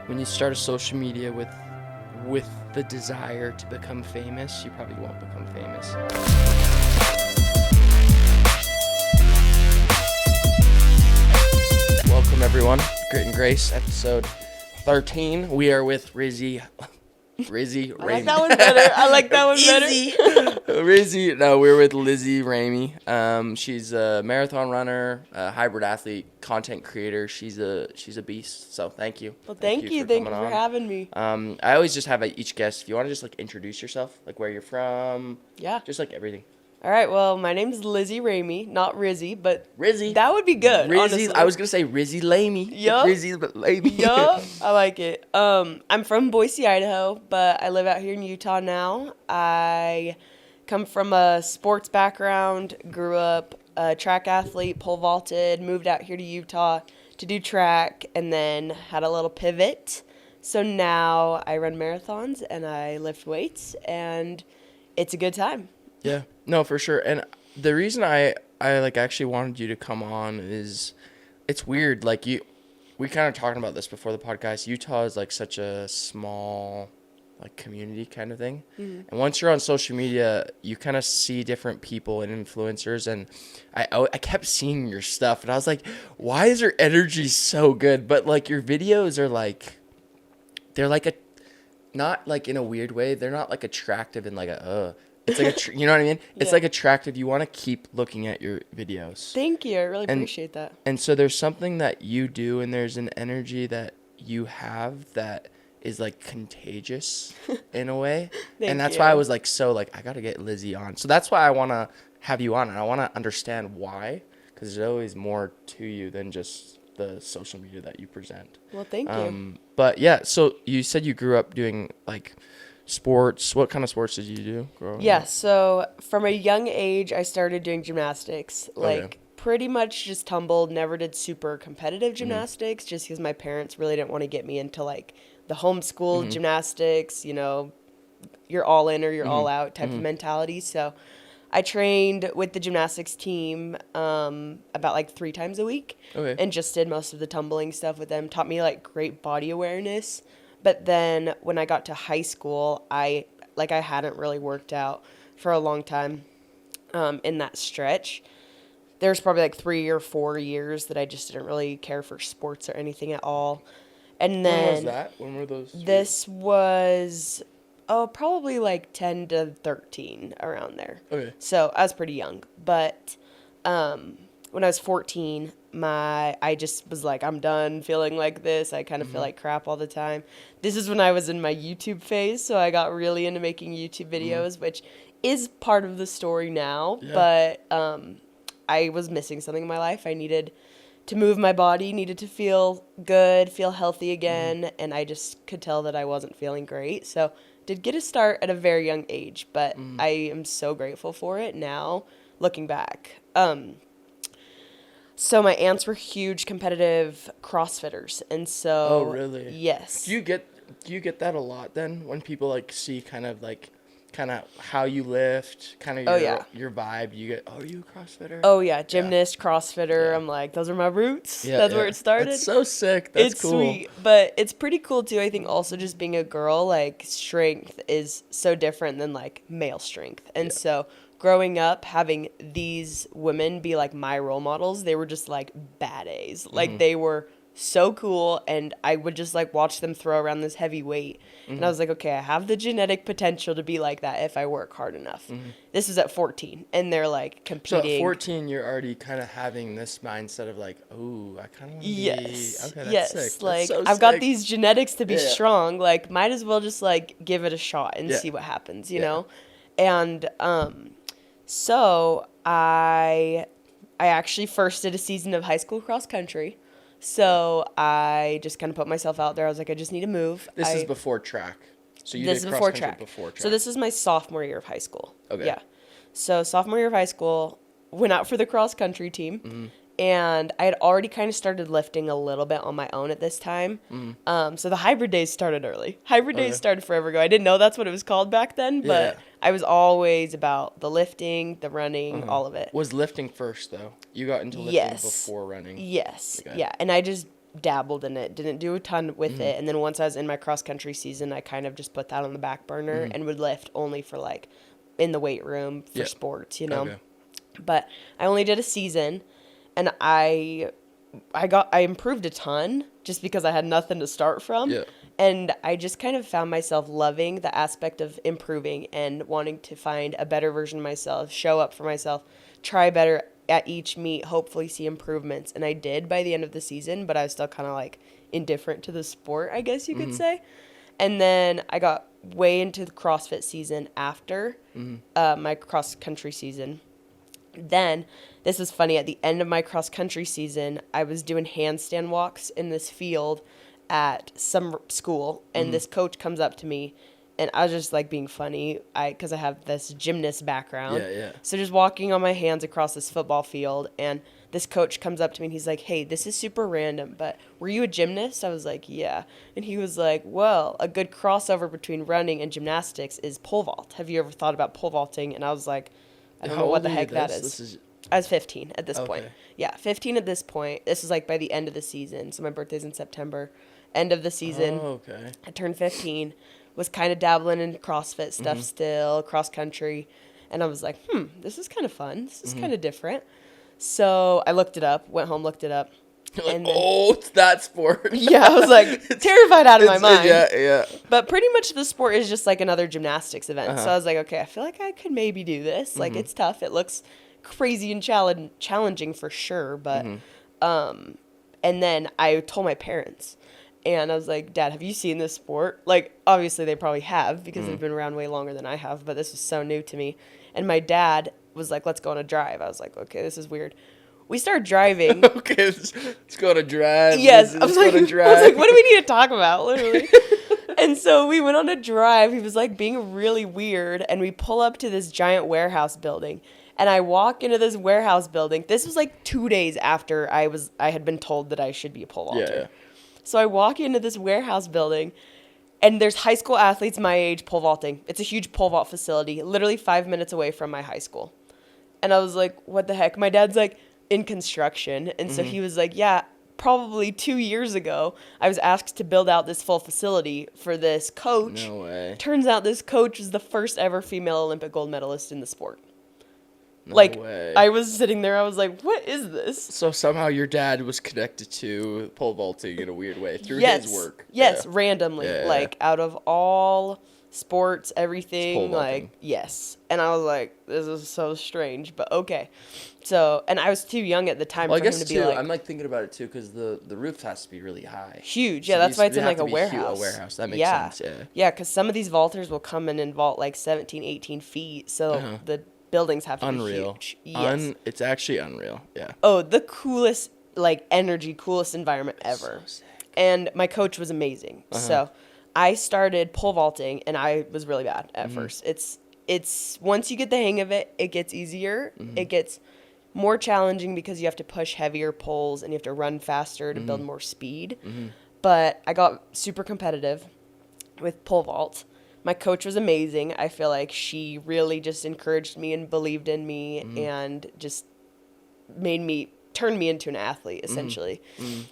when you start a social media with the desire to become famous, you probably won't become famous. Welcome everyone, Grit and Grace, episode 13. We are with Ramy. I like that one better. I like that one better. Lizzie. No, we're with Lizzie, Ramy. She's a marathon runner, a hybrid athlete, content creator. She's a beast. So thank you. Well, thank you for having me. I always just have each guest, if you want to just like introduce yourself, like where you're from. Yeah. Just like everything. All right. Well, my name's Lizzie Ramy, not Rizzy, but Rizzy. That would be good. Rizzy. Honestly. I was gonna say Rizzy Lamy. Yup. Rizzy but Lamy. Yup. I like it. I'm from Boise, Idaho, but I live out here in Utah now. I come from a sports background. Grew up a track athlete, pole vaulted. Moved out here to Utah to do track, and then had a little pivot. So now I run marathons and I lift weights, and it's a good time. Yeah, no, for sure. And the reason I like actually wanted you to come on is it's weird. Like we kind of talking about this before the podcast. Utah is like such a small like community kind of thing. Mm-hmm. And once you're on social media, you kind of see different people and influencers. And I kept seeing your stuff and I was like, why is your energy so good? But like your videos are like, they're like not like in a weird way. They're not like attractive and like it's like you know what I mean? It's like attractive. You want to keep looking at your videos. Thank you. I really appreciate that. And so there's something that you do and there's an energy that you have that is like contagious in a way. And that's why I was like, I got to get Lizzie on. So that's why I want to have you on and I want to understand why, because there's always more to you than just the social media that you present. Well, thank you. But yeah, so you said you grew up doing like sports. What kind of sports did you do growing up? So from a young age, I started doing gymnastics. Pretty much just tumbled, never did super competitive gymnastics just because my parents really didn't want to get me into like the homeschool gymnastics, you know, you're all in or you're all out type of mentality. So I trained with the gymnastics team about like 3 times a week and just did most of the tumbling stuff with them. Taught me like great body awareness. But then when I got to high school, I hadn't really worked out for a long time in that stretch. There's probably like 3 or 4 years that I just didn't really care for sports or anything at all. And then when was that? When were those? This was probably like 10 to 13 around there. Okay. So I was pretty young. But when I was 14, I just was like, I'm done feeling like this. I kind of feel like crap all the time. This is when I was in my YouTube phase, so I got really into making YouTube videos, which is part of the story now. Yeah. But I was missing something in my life. I needed to move my body, needed to feel good, feel healthy again, and I just could tell that I wasn't feeling great. So did get a start at a very young age, but I am so grateful for it now, looking back. So my aunts were huge competitive CrossFitters, and so oh really? Yes. Do you get that a lot then when people like see kind of how you lift, kind of your vibe? You get, are you a CrossFitter? Oh yeah, gymnast, CrossFitter. I'm like, those are my roots. That's where it started. It's so sick. That's cool. It's sweet, but it's pretty cool too. I think also just being a girl, like strength is so different than like male strength, and so growing up, having these women be like my role models, they were just like bad A's. Like they were so cool, and I would just like watch them throw around this heavy weight. And I was like, okay, I have the genetic potential to be like that if I work hard enough. This was at 14, and they're like competing. So at 14, you're already kind of having this mindset of like, oh, I kind of want to be. Okay, that's sick. Like that's so I've got these genetics to be strong. Like might as well just like give it a shot and see what happens, you know? And so I actually first did a season of high school cross country. So I just kind of put myself out there. I was like, I just need to move. This is before track. So you did cross country before track. So this is my sophomore year of high school. Okay. Yeah. So sophomore year of high school, went out for the cross country team. And I had already kind of started lifting a little bit on my own at this time. So the hybrid days started early. Hybrid days started forever ago. I didn't know that's what it was called back then, but I was always about the lifting, the running, all of it. Was lifting first, though? You got into lifting before running? Yes. Okay. Yeah. And I just dabbled in it, didn't do a ton with it. And then once I was in my cross country season, I kind of just put that on the back burner and would lift only for like in the weight room for sports, you know. Okay. But I only did a season, and I improved a ton just because I had nothing to start from. Yeah. And I just kind of found myself loving the aspect of improving and wanting to find a better version of myself, show up for myself, try better at each meet, hopefully see improvements. And I did by the end of the season, but I was still kind of like indifferent to the sport, I guess you could say. And then I got way into the CrossFit season after my cross country season. Then, this was funny, at the end of my cross country season, I was doing handstand walks in this field at some school, and this coach comes up to me, and I was just like being funny, because I have this gymnast background. Yeah. So just walking on my hands across this football field, and this coach comes up to me and he's like, "Hey, this is super random, but were you a gymnast?" I was like, "Yeah." And he was like, "Well, a good crossover between running and gymnastics is pole vault. Have you ever thought about pole vaulting?" And I was like, "I don't know what the heck that is." I was 15 at this point. Yeah, 15 at this point. This is like by the end of the season. So my birthday's in September. End of the season. Oh, okay. I turned 15. Was kind of dabbling in CrossFit stuff still, cross country. And I was like, this is kind of fun. This is kind of different. So I looked it up, went home, looked it up. You're like, it's that sport. Yeah, I was like terrified out of my mind. Yeah. But pretty much the sport is just like another gymnastics event. So I was like, okay, I feel like I could maybe do this. Like, it's tough. It looks crazy and challenging for sure. But, and then I told my parents. And I was like, "Dad, have you seen this sport?" Like, obviously they probably have because they've been around way longer than I have, but this was so new to me. And my dad was like, "Let's go on a drive." I was like, "Okay, this is weird." We started driving. Okay, let's go on a drive. Yes. I was like, "What do we need to talk about?" Literally. And so we went on a drive. He was like being really weird. And we pull up to this giant warehouse building. And I walk into this warehouse building. This was like 2 days after I had been told that I should be a pole vaulter. Yeah. So I walk into this warehouse building, and there's high school athletes my age pole vaulting. It's a huge pole vault facility, literally 5 minutes away from my high school. And I was like, what the heck? My dad's like in construction. And so he was like, yeah, probably 2 years ago, I was asked to build out this full facility for this coach. No way. Turns out this coach was the first ever female Olympic gold medalist in the sport. No way. I was sitting there, I was like, what is this? So somehow your dad was connected to pole vaulting in a weird way through his work. Yes, randomly. Yeah. Out of all sports, everything, yes. And I was like, this is so strange, but okay. So, and I was too young at the time for him to be like... I'm thinking about it too, because the roof has to be really high. Huge, yeah, so that's why it's in like a warehouse. A warehouse, that makes sense, yeah. Yeah, because some of these vaulters will come in and vault like 17, 18 feet, so the buildings have to be huge. Yes. It's actually unreal. Yeah. Oh, the coolest coolest environment ever. So sick. And my coach was amazing. So I started pole vaulting, and I was really bad at first. It's once you get the hang of it, it gets easier. It gets more challenging because you have to push heavier poles and you have to run faster to build more speed. But I got super competitive with pole vault. My coach was amazing. I feel like she really just encouraged me and believed in me and just turned me into an athlete, essentially.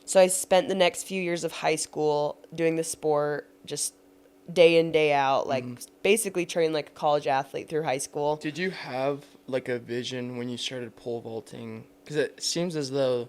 So I spent the next few years of high school doing the sport, just day in, day out, basically trained like a college athlete through high school. Did you have like a vision when you started pole vaulting? Because it seems as though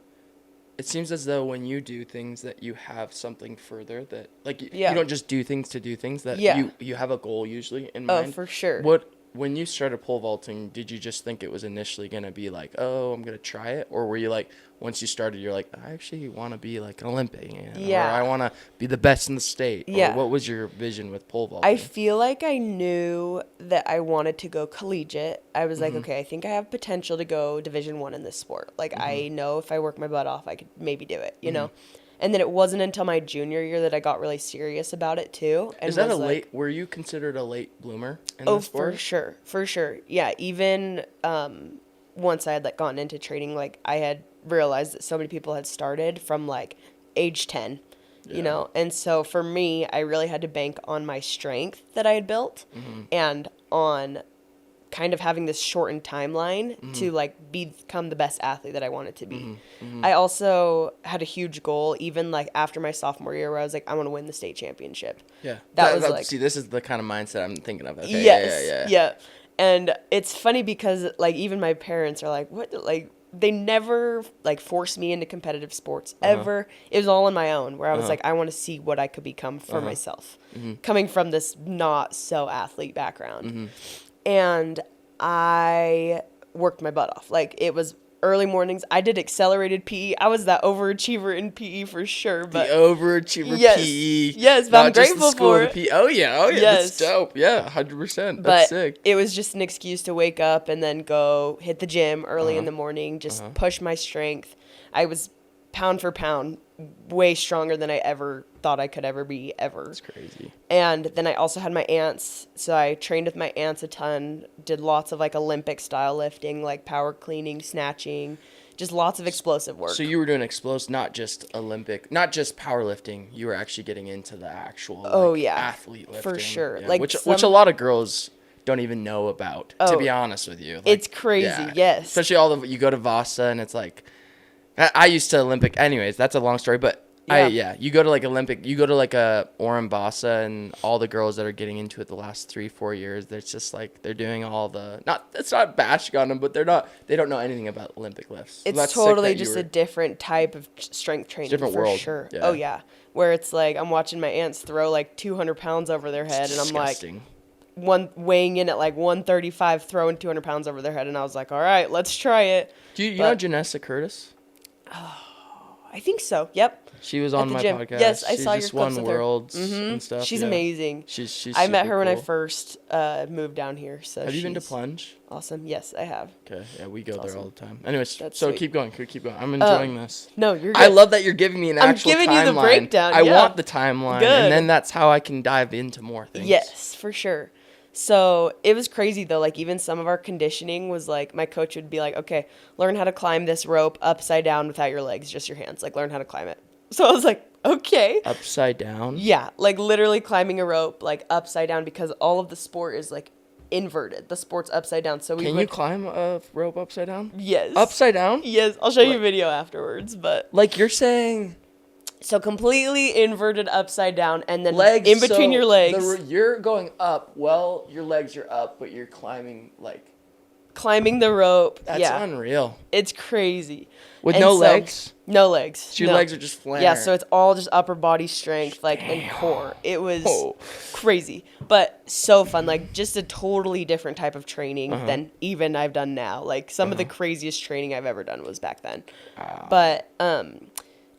when you do things that you have something further, that you don't just do things to do things, that you have a goal usually in mind. Oh, for sure. When you started pole vaulting, did you just think it was initially going to be like, oh, I'm going to try it? Or were you like, once you started, you're like, I actually want to be like an Olympian. Or I want to be the best in the state. Yeah. Or what was your vision with pole vaulting? I feel like I knew that I wanted to go collegiate. I was like, okay, I think I have potential to go Division I in this sport. I know if I work my butt off, I could maybe do it, you know? And then it wasn't until my junior year that I got really serious about it too. And is that were you considered a late bloomer in the sport? For sure. Yeah, even once I had gotten into training, I had realized that so many people had started from age 10, you know? And so for me, I really had to bank on my strength that I had built and on kind of having this shortened timeline to like become the best athlete that I wanted to be. I also had a huge goal, even like after my sophomore year, where I was like, I want to win the state championship. Yeah. That was like, see, this is the kind of mindset I'm thinking of. Okay. yes, yeah. And it's funny because like even my parents are like, what, like, they never like forced me into competitive sports ever. It was all on my own, where I was like, I want to see what I could become for myself, coming from this not so athlete background. And I worked my butt off. Like, it was early mornings. I did accelerated PE. I was that overachiever in PE for sure. But the overachiever yes, PE. yes, but I'm grateful for it. PE. Oh yeah, Yes. That's dope. Yeah, 100%. That's But sick. it was just an excuse to wake up and then go hit the gym early in the morning, just push my strength. I was pound for pound way stronger than I ever thought I could ever be, ever. That's crazy. And then I also had my aunts, so I trained with my aunts a ton, did lots of like Olympic style lifting, like power cleaning, snatching, just lots of explosive work. So you were doing explosive, not just Olympic, not just powerlifting. You were actually getting into the actual athlete lifting. For sure. Yeah, Like which a lot of girls don't even know about, to be honest with you. Like, it's crazy, yes. Especially you go to Vasa and it's like, I used to Olympic, anyways, that's a long story, but you go to like Olympic, you go to like a Orem Vasa, and all the girls that are getting into it the last 3-4 years, it's just like, they're doing all the, it's not bashing on them, but they don't know anything about Olympic lifts. It's so totally just a different type of strength training. Different for world. Sure. Yeah. Oh yeah. Where it's like, I'm watching my aunts throw like 200 pounds over their head, and I'm like, weighing in at like 135, throwing 200 pounds over their head, and I was like, all right, let's try it. Do you know Janessa Curtis? I think so. Yep. She was on my gym. podcast. Yes, I saw your just clips won with her. worlds and stuff. She's amazing. She's I met her when I cool. first moved down here. So have you been to Plunge? Awesome. Yes, I have. Okay, yeah, we go there all the time. Anyways, That's so sweet. keep going. I'm enjoying this. No, you're good. I love that you're giving me an actual timeline. I'm giving you the breakdown. I want the timeline, Good. and then that's how I can dive into more things. Yes, for sure. So it was crazy though. Like, even some of our conditioning was like, my coach would be like, okay, learn how to climb this rope upside down without your legs, just your hands. Like, learn how to climb it. So I was like, okay. Upside down? Yeah, like literally climbing a rope like upside down, because all of the sport is like inverted. The sport's upside down. So Can you climb a rope upside down? Yes. Upside down? Yes. I'll show you a video afterwards, but like you're saying, so completely inverted upside down, and then legs in between your legs. You're going up. Well, your legs are up, but you're climbing climbing the rope. That's unreal. It's crazy. With no legs? No legs. So your legs are just flaring. Yeah, so it's all just upper body strength, like, and core. It was crazy, but so fun. Like, just a totally different type of training than even I've done now. Like, some of the craziest training I've ever done was back then. But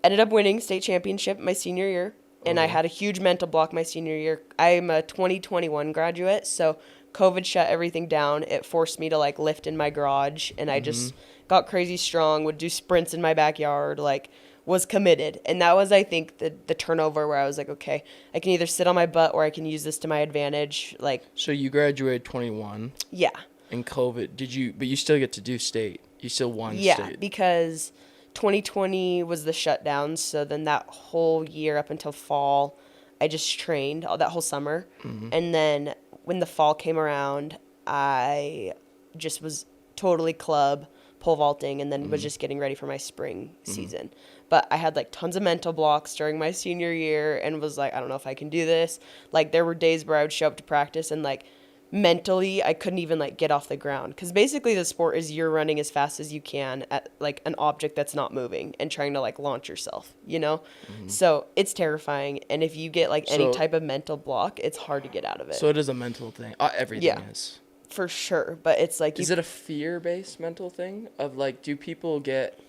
ended up winning state championship my senior year, and I had a huge mental block my senior year. I'm a 2021 graduate, so COVID shut everything down. It forced me to like lift in my garage, and I just got crazy strong, would do sprints in my backyard, like was committed. And that was, I think, the turnover where I was like, okay, I can either sit on my butt or I can use this to my advantage. Like, so you graduated 21. Yeah. In COVID, but you still get to do state. You still won state. Yeah, because 2020 was the shutdown. So then that whole year up until fall, I just trained all that whole summer. And then when the fall came around, I just was totally club pole vaulting, and then was just getting ready for my spring season. But I had like tons of mental blocks during my senior year, and was like, I don't know if I can do this. Like, there were days where I would show up to practice and like mentally I couldn't even like get off the ground, because basically the sport is you're running as fast as you can at like an object that's not moving and trying to like launch yourself, you know? So it's terrifying, and if you get like any type of mental block, it's hard to get out of it. So it is a mental thing. Everything is. For sure, but it's like, is it a fear-based mental thing of like, do people get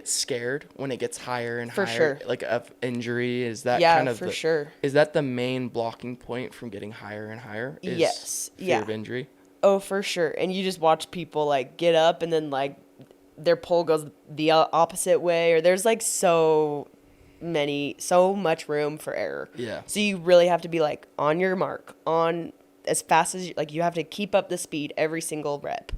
scared when it gets higher and higher? For sure. Like, of injury? Is that kind of for sure. Is that the main blocking point from getting higher and higher? Yes. Fear of injury? Oh, for sure. And you just watch people like get up and then like their pole goes the opposite way, or there's like so much room for error. Yeah. So you really have to be like on your mark, on as fast as you have to keep up the speed every single rep.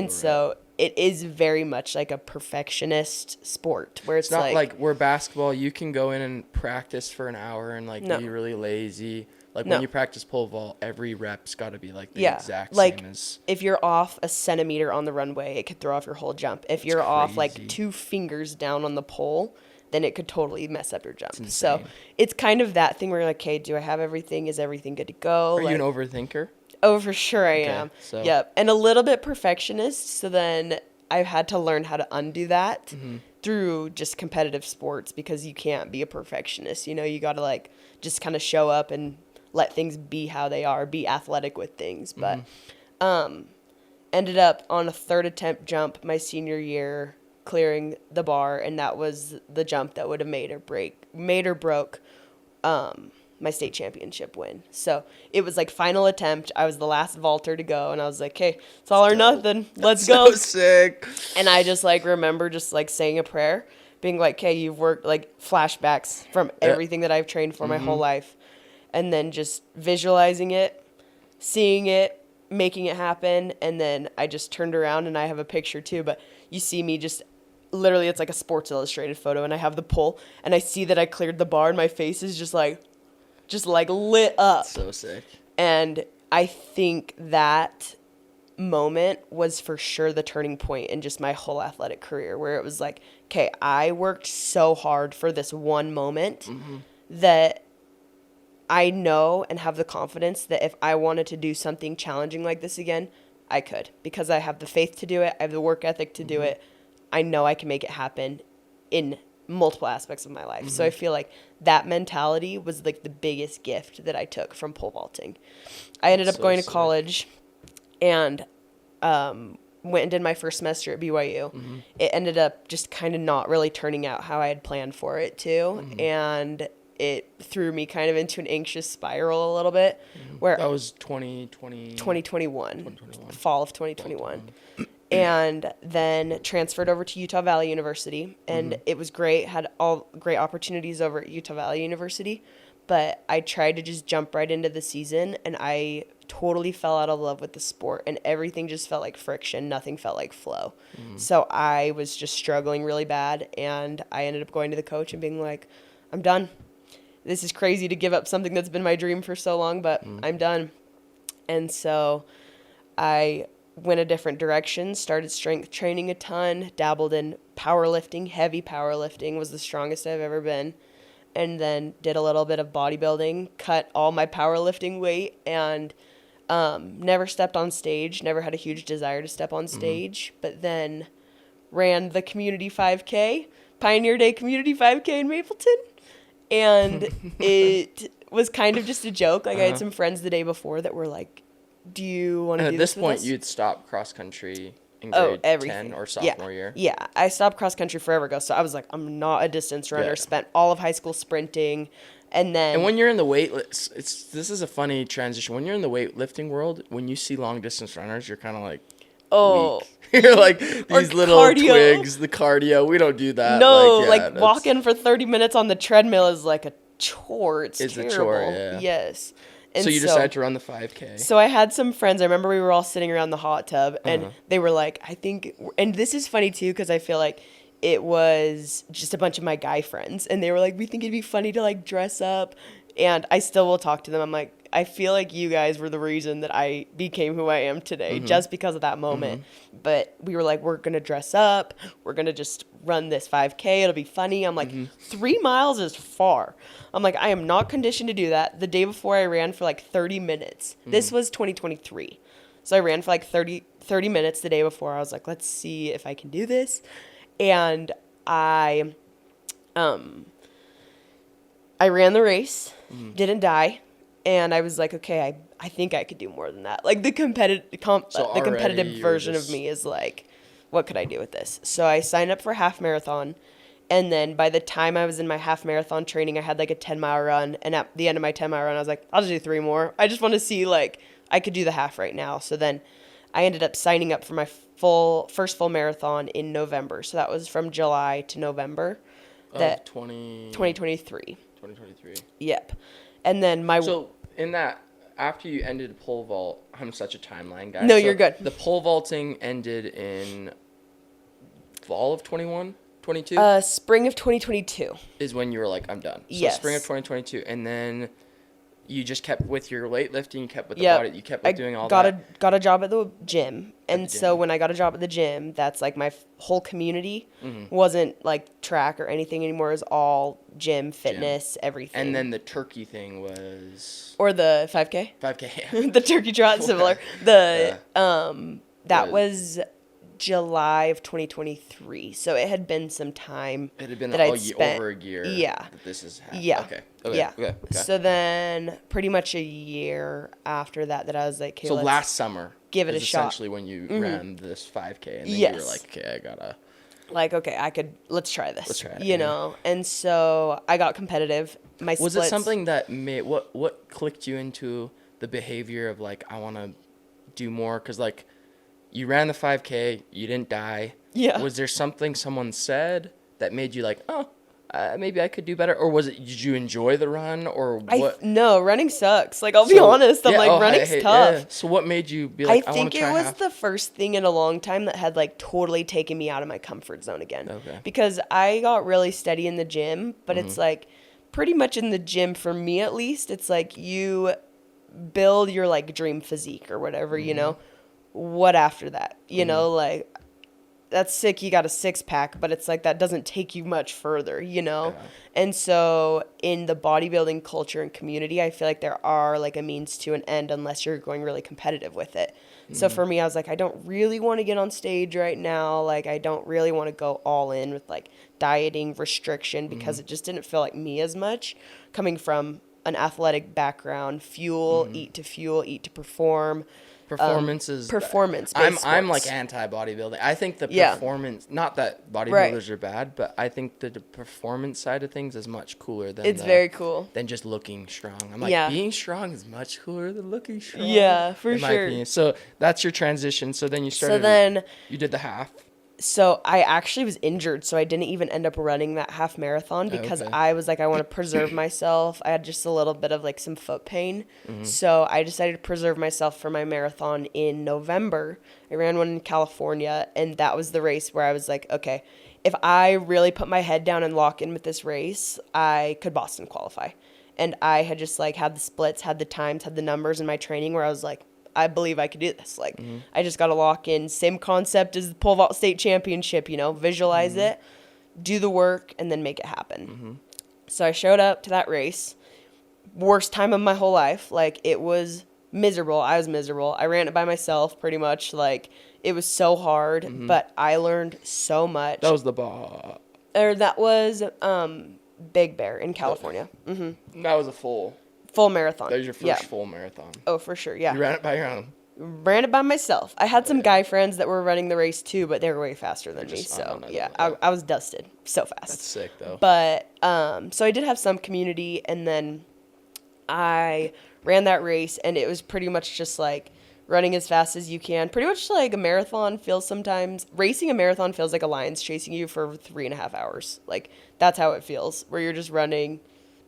So it is very much like a perfectionist sport where it's not like where basketball, you can go in and practice for an hour and like No. be really lazy. Like No. when you practice pole vault, every rep's got to be like the Yeah, exact like same as. if you're off a centimeter on the runway, it could throw off your whole jump. If you're off like crazy. 2 fingers down on the pole, then it could totally mess up your jump. It's So insane. it's kind of that thing where you're like, okay, do I have everything? Is everything good to go? Are you Like, an overthinker? oh, for sure I Okay, am. so- Yep. And a little bit perfectionist. So then I've had to learn how to undo that Mm-hmm. through just competitive sports because you can't be a perfectionist. You know, you got to like just kind of show up and let things be how they are, be athletic with things. But ended up on a 3rd attempt jump my senior year, clearing the bar. And that was the jump that would have made or broke my state championship win. So it was like final attempt. I was the last vaulter to go, and I was like, "Okay, it's all or nothing. Let's go." So sick. And I just like remember just like saying a prayer, being like, "Okay, you've worked," like flashbacks from everything that I've trained for my whole life, and then just visualizing it, seeing it, making it happen, and then I just turned around and I have a picture too. But you see me just. Literally, it's like a Sports Illustrated photo, and I have the pull, and I see that I cleared the bar, and my face is just like lit up. So sick. And I think that moment was for sure the turning point in just my whole athletic career, where it was like, okay, I worked so hard for this one moment that I know and have the confidence that if I wanted to do something challenging like this again, I could, because I have the faith to do it. I have the work ethic to do it. I know I can make it happen in multiple aspects of my life. So I feel like that mentality was like the biggest gift that I took from pole vaulting. I ended up going to college and went and did my first semester at BYU. It ended up just kind of not really turning out how I had planned for it to. And it threw me kind of into an anxious spiral a little bit. Where That was 2021. Fall of 2021. And then transferred over to Utah Valley University, and it was great. Had all great opportunities over at Utah Valley University, but I tried to just jump right into the season, and I totally fell out of love with the sport, and everything just felt like friction. Nothing felt like flow. So I was just struggling really bad, and I ended up going to the coach and being like, I'm done. This is crazy to give up something that's been my dream for so long, but I'm done. And so I went a different direction, started strength training a ton, dabbled in powerlifting. Heavy powerlifting was the strongest I've ever been. And then did a little bit of bodybuilding, cut all my powerlifting weight, and never stepped on stage, never had a huge desire to step on stage, but then ran the community 5K, Pioneer Day community 5K in Mapleton. And it was kind of just a joke. Like I had some friends the day before that were like, do you want to do this At this point, with us? you'd stop cross country in grade 10 or sophomore year. Yeah, I stopped cross country forever ago. So I was like, I'm not a distance runner. Yeah. Spent all of high school sprinting. And then... And when you're in the this is a funny transition. When you're in the weightlifting world, when you see long distance runners, you're kind of like, weak. You're like, these little cardio. twigs, the cardio, we don't do that. No, that's- walking for 30 minutes on the treadmill is like a chore. It's terrible. a chore, yeah. Yes. And so you decided to run the 5K. So I had some friends. I remember we were all sitting around the hot tub, and they were like, I think, and this is funny too, because I feel like it was just a bunch of my guy friends, and they were like, we think it'd be funny to like dress up. And I still will talk to them. I'm like, I feel like you guys were the reason that I became who I am today, just because of that moment. But we were like, we're going to dress up. We're going to just run this 5K. It'll be funny. I'm like, 3 miles is far. I'm like, I am not conditioned to do that. The day before I ran for like 30 minutes. This was 2023. So I ran for like 30 minutes the day before. I was like, let's see if I can do this. And I ran the race, didn't die, and I was like, okay, I think I could do more than that. Like the competitive version of me is like, what could I do with this? So I signed up for a half marathon, and then by the time I was in my half marathon training, I had like a 10-mile run, and at the end of my 10-mile run, I was like, I'll just do 3 more. I just want to see like I could do the half right now. So then I ended up signing up for my first full marathon in November. So that was from July to November. That 2023. 2023. Yep. And then So in that, after you ended pole vault, I'm such a timeline guy. No, So you're good. The pole vaulting ended in fall of 21, 22? Spring of 2022. Is when you were like, I'm done. So Yes. spring of 2022. And then you just kept with your weightlifting, you kept with the Yep. body, you kept with doing all got that. Got a job at the gym. And the gym. so when I got a job at the gym, that's like my whole community wasn't like track or anything anymore. It was all gym, fitness, everything. And then the turkey thing was... Or the 5K? 5K, yeah. The turkey trot, similar. That was July of 2023. So it had been some time. It had been that I'd spent, over a year. Yeah. That this is happening. Yeah. Okay. Yeah. So then pretty much a year after that I was like, okay, so let's last summer give it a shot. Essentially when you ran this 5K. And then Yes. you were like, okay, I gotta... Like, okay, let's try this. Let's try it, you know? And so I got competitive. My Was splits, it something that made... What clicked you into the behavior of like, I want to do more? Because like, you ran the 5K, you didn't die. Yeah. Was there something someone said that made you like, oh, maybe I could do better? Or did you enjoy the run? Or what? No, running sucks. Like, I'll be honest. I'm like, running's tough. Yeah. So what made you be like, I want to try think it was the first thing in a long time that had like totally taken me out of my comfort zone again. Okay. Because I got really steady in the gym, but it's like pretty much in the gym, for me at least, it's like you build your like dream physique or whatever, you know? What after that? You know, like, that's sick, you got a 6-pack, but it's like that doesn't take you much further, you know? Yeah. And so in the bodybuilding culture and community, I feel like there are like a means to an end unless you're going really competitive with it. So for me, I was like, I don't really want to get on stage right now. Like, I don't really want to go all in with like dieting, restriction, because it just didn't feel like me as much. Coming from an athletic background, eat to perform. Performance I'm like anti bodybuilding. I think the performance, not that bodybuilders are bad, but I think the performance side of things is much cooler than very cool than just looking strong. I'm like, being strong is much cooler than looking strong. Yeah, for sure. My opinion. So that's your transition. So then you started. You did the half. So I actually was injured, so I didn't even end up running that half marathon because I was like, I want to preserve myself. I had just a little bit of like some foot pain. So I decided to preserve myself for my marathon in November. I ran one in California, and that was the race where I was like, okay, if I really put my head down and lock in with this race, I could Boston qualify. And I had just like had the splits, had the times, had the numbers in my training where I was like, I believe I could do this. Like, I just got to lock in. Same concept as the pole vault state championship, you know, visualize it, do the work, and then make it happen. So I showed up to that race. Worst time of my whole life. Like, it was miserable. I was miserable. I ran it by myself pretty much. Like, it was so hard, but I learned so much. That was the bar. Or that was Big Bear in California. That was a full marathon. That was your first full marathon. Oh, for sure, yeah. You ran it by your own. Ran it by myself. I had some guy friends that were running the race too, but they were way faster than me. So yeah, I was dusted so fast. That's sick though. But so I did have some community, and then I ran that race, and it was pretty much just like running as fast as you can. Pretty much like a marathon feels sometimes. Racing a marathon feels like a lion's chasing you for 3.5 hours. Like, that's how it feels, where you're just running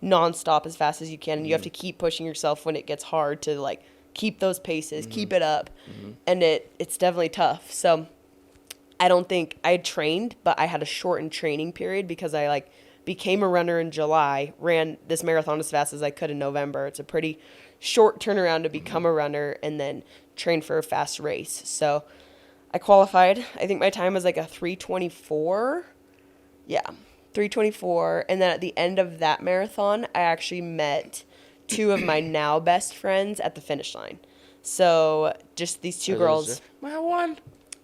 nonstop as fast as you can, and you have to keep pushing yourself when it gets hard to like keep those paces, keep it up, and it's definitely tough. So I don't think I trained, but I had a shortened training period because I like became a runner in July, ran this marathon as fast as I could in November. It's a pretty short turnaround to become a runner, and then train for a fast race. So I qualified. I think my time was like a 3:24. Yeah. 3:24, and then at the end of that marathon, I actually met two of my now best friends at the finish line. So just these two girls. My one.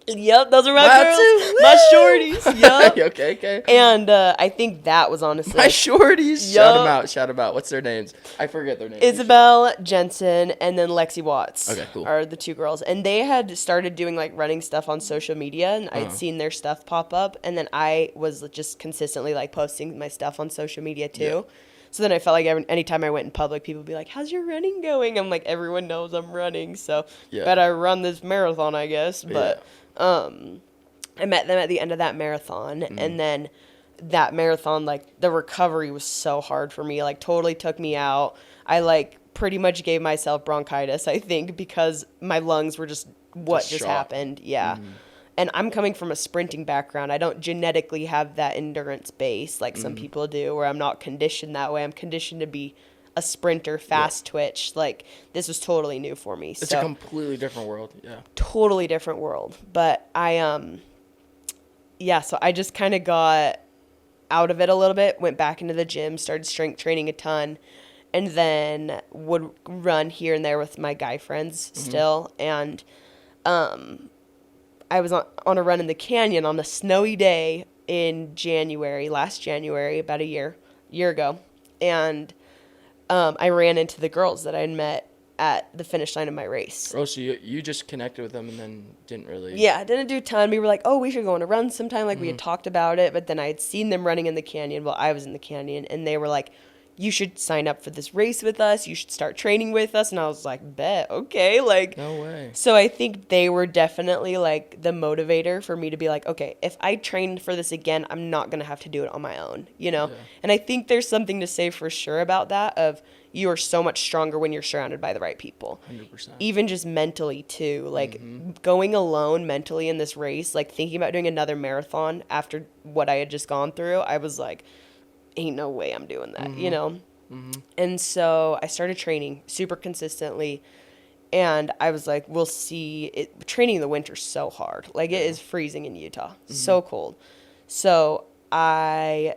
Yep, those are my girls. Too. My shorties. Yep. Okay. And I think that was honestly my shorties. Yep. Shout them out. What's their names? I forget their names. Isabel Jensen and then Lexi Watts. Okay, cool. Are the two girls, and they had started doing like running stuff on social media, and I'd seen their stuff pop up, and then I was just consistently like posting my stuff on social media too. Yeah. So then I felt like anytime I went in public, people would be like, "How's your running going?" I'm like, everyone knows I'm running, so bet I run this marathon, I guess. But I met them at the end of that marathon, and then that marathon, like, the recovery was so hard for me, like, totally took me out. I, like, pretty much gave myself bronchitis, I think, because my lungs were just what just happened. Yeah. And I'm coming from a sprinting background. I don't genetically have that endurance base like some people do, where I'm not conditioned that way. I'm conditioned to be a sprinter, fast twitch. Like, this was totally new for me. It's a completely different world. Yeah. Totally different world. But so I just kind of got out of it a little bit, went back into the gym, started strength training a ton, and then would run here and there with my guy friends still. And I was on a run in the canyon on a snowy day in last January, about a year ago. And I ran into the girls that I had met at the finish line of my race. Oh, so you just connected with them and then didn't really... Yeah, didn't do a ton. We were like, oh, we should go on a run sometime. Like, we had talked about it, but then I had seen them running in the canyon while I was in the canyon, and they were like, you should sign up for this race with us. You should start training with us. And I was like, bet, okay. Like, no way. So I think they were definitely like the motivator for me to be like, okay, if I train for this again, I'm not going to have to do it on my own, you know? Yeah. And I think there's something to say for sure about that, of you are so much stronger when you're surrounded by the right people. 100%. Even just mentally too, like going alone mentally in this race, like thinking about doing another marathon after what I had just gone through, I was like, ain't no way I'm doing that, you know? And so I started training super consistently, and I was like, we'll see. Training in the winter's so hard. Like, it is freezing in Utah. So cold. So I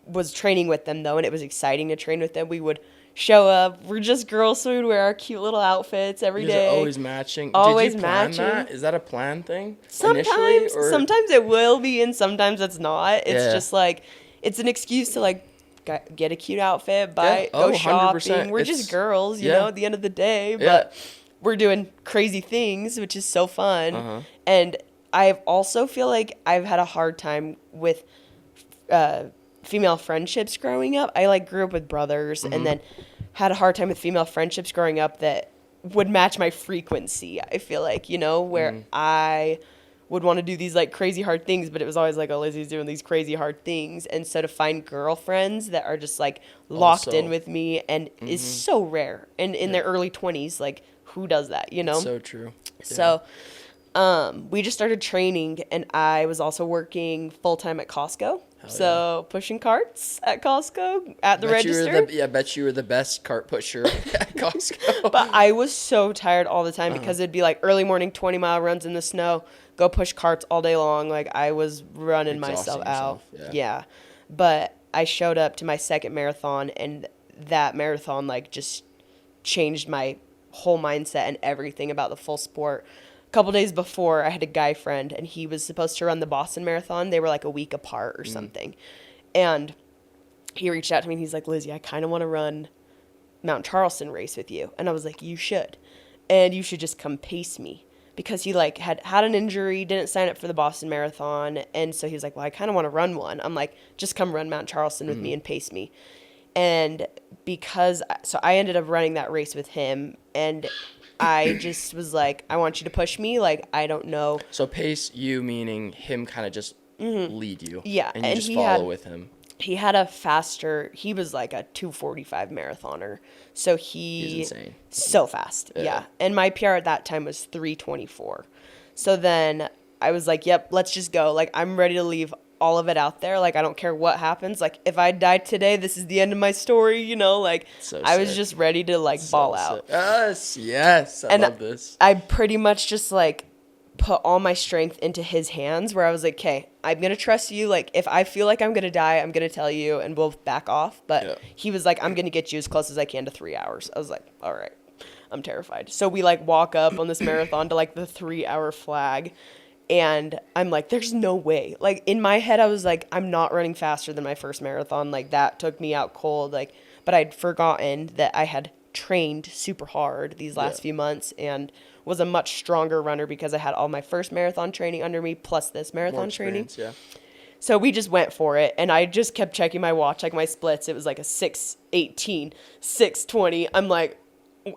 was training with them, though, and it was exciting to train with them. We would show up. We're just girls, so we'd wear our cute little outfits every day. You're always matching. Always Did you plan matching. that? Is that a planned thing? Sometimes it will be, and sometimes it's not. It's just like, it's an excuse to like get a cute outfit, go shopping. 100%. We're just girls, you know, at the end of the day, but we're doing crazy things, which is so fun. And I also feel like I've had a hard time with female friendships growing up. I like grew up with brothers, and then had a hard time with female friendships growing up that would match my frequency. I feel like, you know, where I would want to do these like crazy hard things, but it was always like, oh, Lizzie's doing these crazy hard things. And so to find girlfriends that are just like locked in with me and is so rare. And in their early 20s, like, who does that, you know? So true. So we just started training, and I was also working full-time at Costco. Pushing carts at Costco at the register. I bet you were the best cart pusher at Costco. But I was so tired all the time because it'd be like early morning 20-mile runs in the snow, go push carts all day long. Like, I was running myself out. Yeah. But I showed up to my second marathon, and that marathon like just changed my whole mindset and everything about the full sport. A couple days before, I had a guy friend, and he was supposed to run the Boston Marathon. They were like a week apart or something. And he reached out to me, and he's like, Lizzie, I kind of want to run Mount Charleston race with you. And I was like, you should. And you should just come pace me. Because he like had an injury, didn't sign up for the Boston Marathon. And so he was like, well, I kind of want to run one. I'm like, just come run Mount Charleston with me and pace me. And so I ended up running that race with him, and I just was like, I want you to push me. Like, I don't know. So pace you, meaning him kind of just lead you. Yeah. And you just follow with him. He had he was like a 2:45 marathoner. So he's insane. So fast. Yeah. And my PR at that time was 3:24. So then I was like, yep, let's just go. Like, I'm ready to leave all of it out there. Like, I don't care what happens. Like, if I died today, this is the end of my story, you know? Like, I was just ready to like ball out. Yes. I love this. I pretty much just like put all my strength into his hands, where I was like, okay, I'm going to trust you. Like, if I feel like I'm going to die, I'm going to tell you and we'll back off. But he was like, I'm going to get you as close as I can to 3 hours. I was like, all right, I'm terrified. So we like walk up on this marathon to like the 3-hour flag. And I'm like, there's no way. Like, in my head, I was like, I'm not running faster than my first marathon. Like, that took me out cold. Like, but I'd forgotten that I had trained super hard these last few months and was a much stronger runner because I had all my first marathon training under me plus this marathon training. Yeah. So we just went for it, and I just kept checking my watch, like my splits. It was like a 6:18, 6:20. I'm like,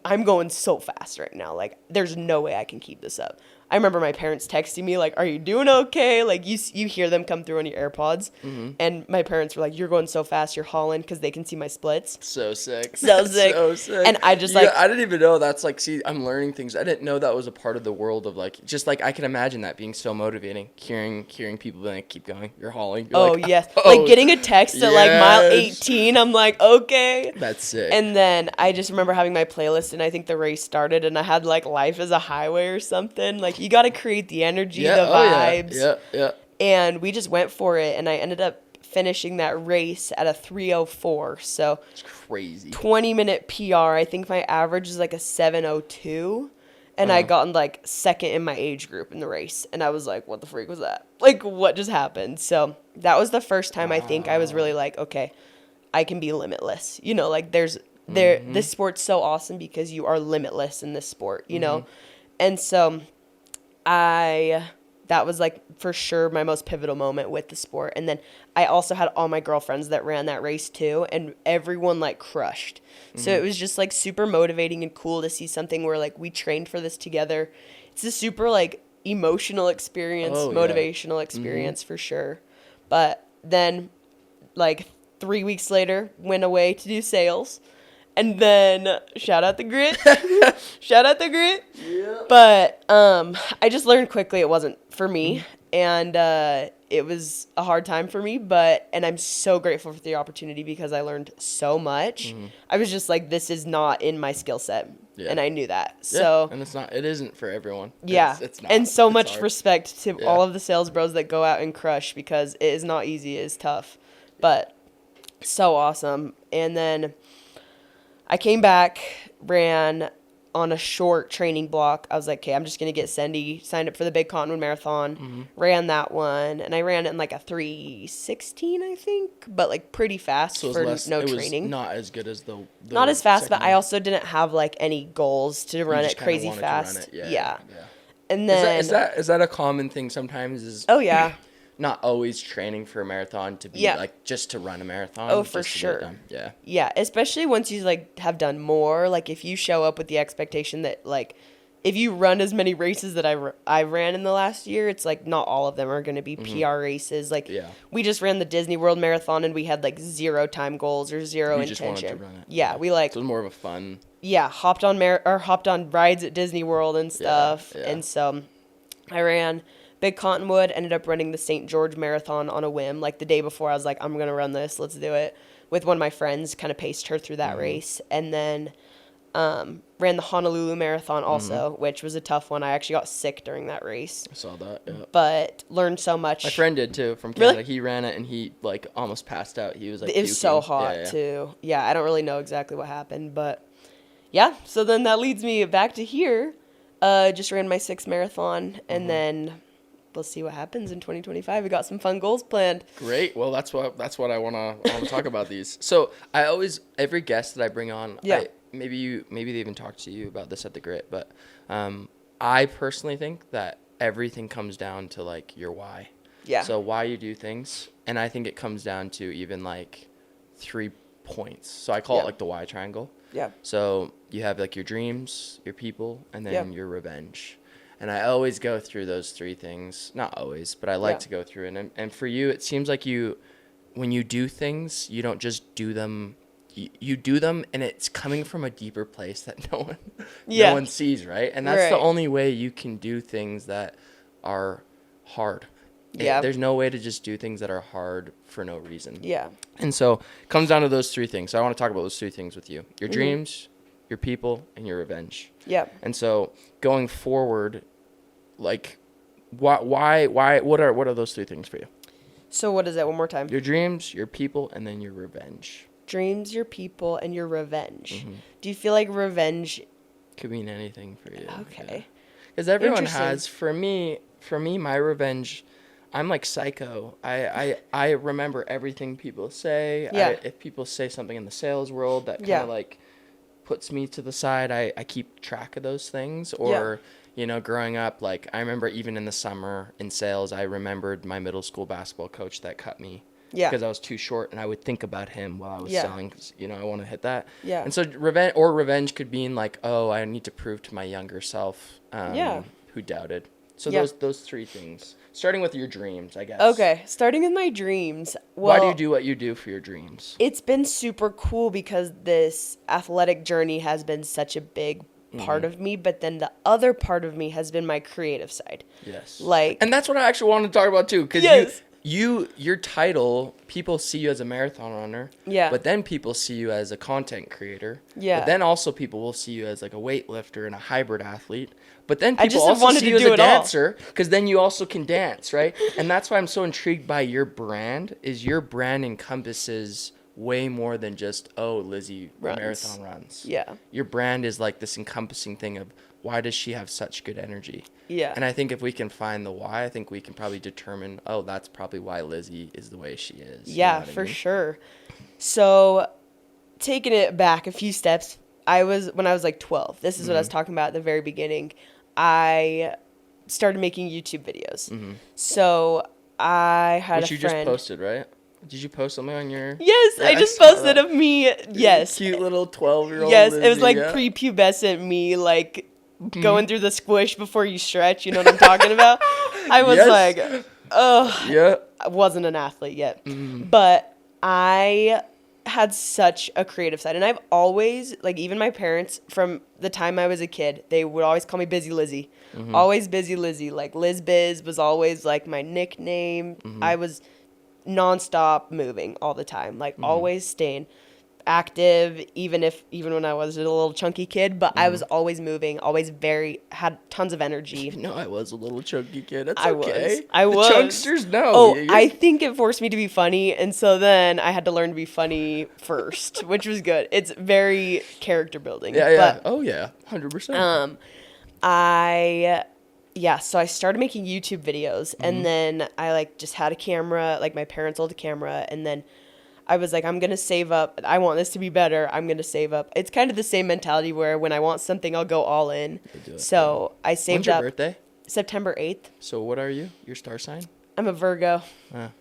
I'm going so fast right now. Like, there's no way I can keep this up. I remember my parents texting me, like, are you doing okay? Like, you hear them come through on your AirPods. And my parents were like, you're going so fast, you're hauling, because they can see my splits. So sick. So sick. So sick. And I just, I didn't even know that's, like, see, I'm learning things. I didn't know that was a part of the world of, like, just, like, I can imagine that being so motivating, hearing people being like, keep going, you're hauling. You're like, yes. Like, getting a text at, like, mile 18, I'm like, okay. That's sick. And then I just remember having my playlist, and I think the race started, and I had, like, Life is a Highway or something. Like, you got to create the energy, the vibes. Yeah. And we just went for it, and I ended up finishing that race at a 3:04. So it's crazy. 20-minute PR. I think my average is like a 7:02. And I got in, like, second in my age group in the race. And I was like, what the freak was that? Like, what just happened? So that was the first time I think I was really like, okay, I can be limitless. You know, like, this sport's so awesome because you are limitless in this sport, you know? And so that was, like, for sure my most pivotal moment with the sport. And then I also had all my girlfriends that ran that race too, and everyone, like, crushed. So it was just, like, super motivating and cool to see something where, like, we trained for this together. It's a super, like, emotional experience, motivational experience for sure. But then, like, 3 weeks later, went away to do sales. And then, shout out the grit. Shout out the grit. Yeah. But I just learned quickly it wasn't for me. And it was a hard time for me. And I'm so grateful for the opportunity because I learned so much. I was just like, this is not in my skill set. Yeah. And I knew that. So, and it isn't for everyone. Yeah. It's not. And so much respect to all of the sales bros that go out and crush because it is not easy. It is tough. But so awesome. And then I came back, ran on a short training block. I was like, okay, I'm just going to get Cindy signed up for the Big Cottonwood Marathon, ran that one, and I ran it in like a 3:16, I think, but like pretty fast for no training. Was not as good as the not as fast, but I also didn't have like any goals to run it crazy fast. Yeah. And then is that a common thing sometimes? Oh yeah. Not always training for a marathon to be like just to run a marathon. Oh, for sure. Yeah, especially once you like have done more. Like if you show up with the expectation that like if you run as many races that I ran in the last year, it's like not all of them are going to be PR races. Like we just ran the Disney World Marathon and we had like 0 time goals or 0 intention. Just wanted to run it. Yeah, we like. So it was more of a fun. Yeah, hopped on rides at Disney World and stuff, and so I ran Big Cottonwood, ended up running the St. George Marathon on a whim. Like the day before, I was like, I'm going to run this. Let's do it. With one of my friends, kind of paced her through that race. And then ran the Honolulu Marathon also, which was a tough one. I actually got sick during that race. I saw that, yeah. But learned so much. My friend did too, from Canada. Really? He ran it and he like almost passed out. He was like it was so hot too. Yeah, I don't really know exactly what happened. But yeah, so then that leads me back to here. Just ran my 6th marathon and then we'll see what happens in 2025. We got some fun goals planned. Great. Well, that's what I want to talk about these. So I always, every guest that I bring on, maybe they even talk to you about this at the Grit, but I personally think that everything comes down to like your why. Yeah. So why you do things, and I think it comes down to even like 3 points. So I call it like the why triangle. Yeah. So you have like your dreams, your people, and then your revenge. And I always go through those 3 things. Not always, but I like to go through it. And for you, it seems like when you do things, you don't just do them. You do them, and it's coming from a deeper place that no one sees, right? And that's the only way you can do things that are hard. Yeah. There's no way to just do things that are hard for no reason. Yeah. And so it comes down to those 3 things. So I want to talk about those 3 things with you. Your dreams, your people, and your revenge. Yeah. And so going forward, like, what are those 3 things for you? So what is that? One more time. Your dreams, your people, and then your revenge. Dreams, your people, and your revenge. Do you feel like revenge could mean anything for you? Okay. Because everyone has. For me, my revenge, I'm like psycho. I remember everything people say. Yeah. If people say something in the sales world that kind of like puts me to the side, I keep track of those things. Or you know, growing up, like I remember even in the summer in sales, I remembered my middle school basketball coach that cut me. Yeah. Because I was too short, and I would think about him while I was selling, because, you know, I want to hit that. Yeah. And so revenge could mean like, oh, I need to prove to my younger self who doubted. So Yeah. those three things. Starting with your dreams, I guess. Okay, starting with my dreams. Well, Why do you do what you do for your dreams? it's been super cool because this athletic journey has been such a big part of me, but then the other part of me has been my creative side. Yes. Like, and that's what I actually wanted to talk about too, because Yes. your title, people see you as a marathon runner. Yeah. But then people see you as a content creator. Yeah. But then also people will see you as like a weightlifter and a hybrid athlete. But then I people just have also wanted see to you as do a it all. dancer, because then you also can dance, right? And that's why I'm so intrigued by your brand. Is your brand encompasses way more than just, oh, Lizzie Runs. marathon runs. Yeah. Your brand is like this encompassing thing of, why does she have such good energy? Yeah. And I think if we can find the why, I think we can probably determine, oh, that's probably why Lizzie is the way she is. You know Yeah, what I for mean? sure. So, taking it back a few steps, when I was like 12. This is what I was talking about at the very beginning. I started making YouTube videos. So, I had Which a you friend. just posted, right? Did you post something on your... Yes, Yeah, I just saw posted that. of me. Yes. Cute little 12-year-old Yes, it was Lizzie, like yeah. prepubescent me, like going through the squish before you stretch. You know what I'm talking about? I was Yes. like, ugh. Yeah. I wasn't an athlete yet, but I had such a creative side, and I've always, like, even my parents from the time I was a kid, they would always call me Busy Lizzie. Always Busy Lizzie. Like, Liz Biz was always like my nickname. I was nonstop moving all the time, like always staying active, even when I was a little chunky kid, but I was always moving, always had tons of energy. No, I was a little chunky kid. That's I okay. was. The chunksters know. Oh, You're- I think it forced me to be funny, and so then I had to learn to be funny first, which was good. It's very character building. Yeah, yeah. But, Oh, yeah. 100%. so I started making YouTube videos, and then I like just had a camera, like my parents old camera, and then I was like, I'm gonna save up. I want this to be better. I'm gonna save up. It's kind of the same mentality where when I want something, I'll go all in. do it, So I saved When's your up. birthday? September 8th. So what are you? Your star sign? I'm a Virgo.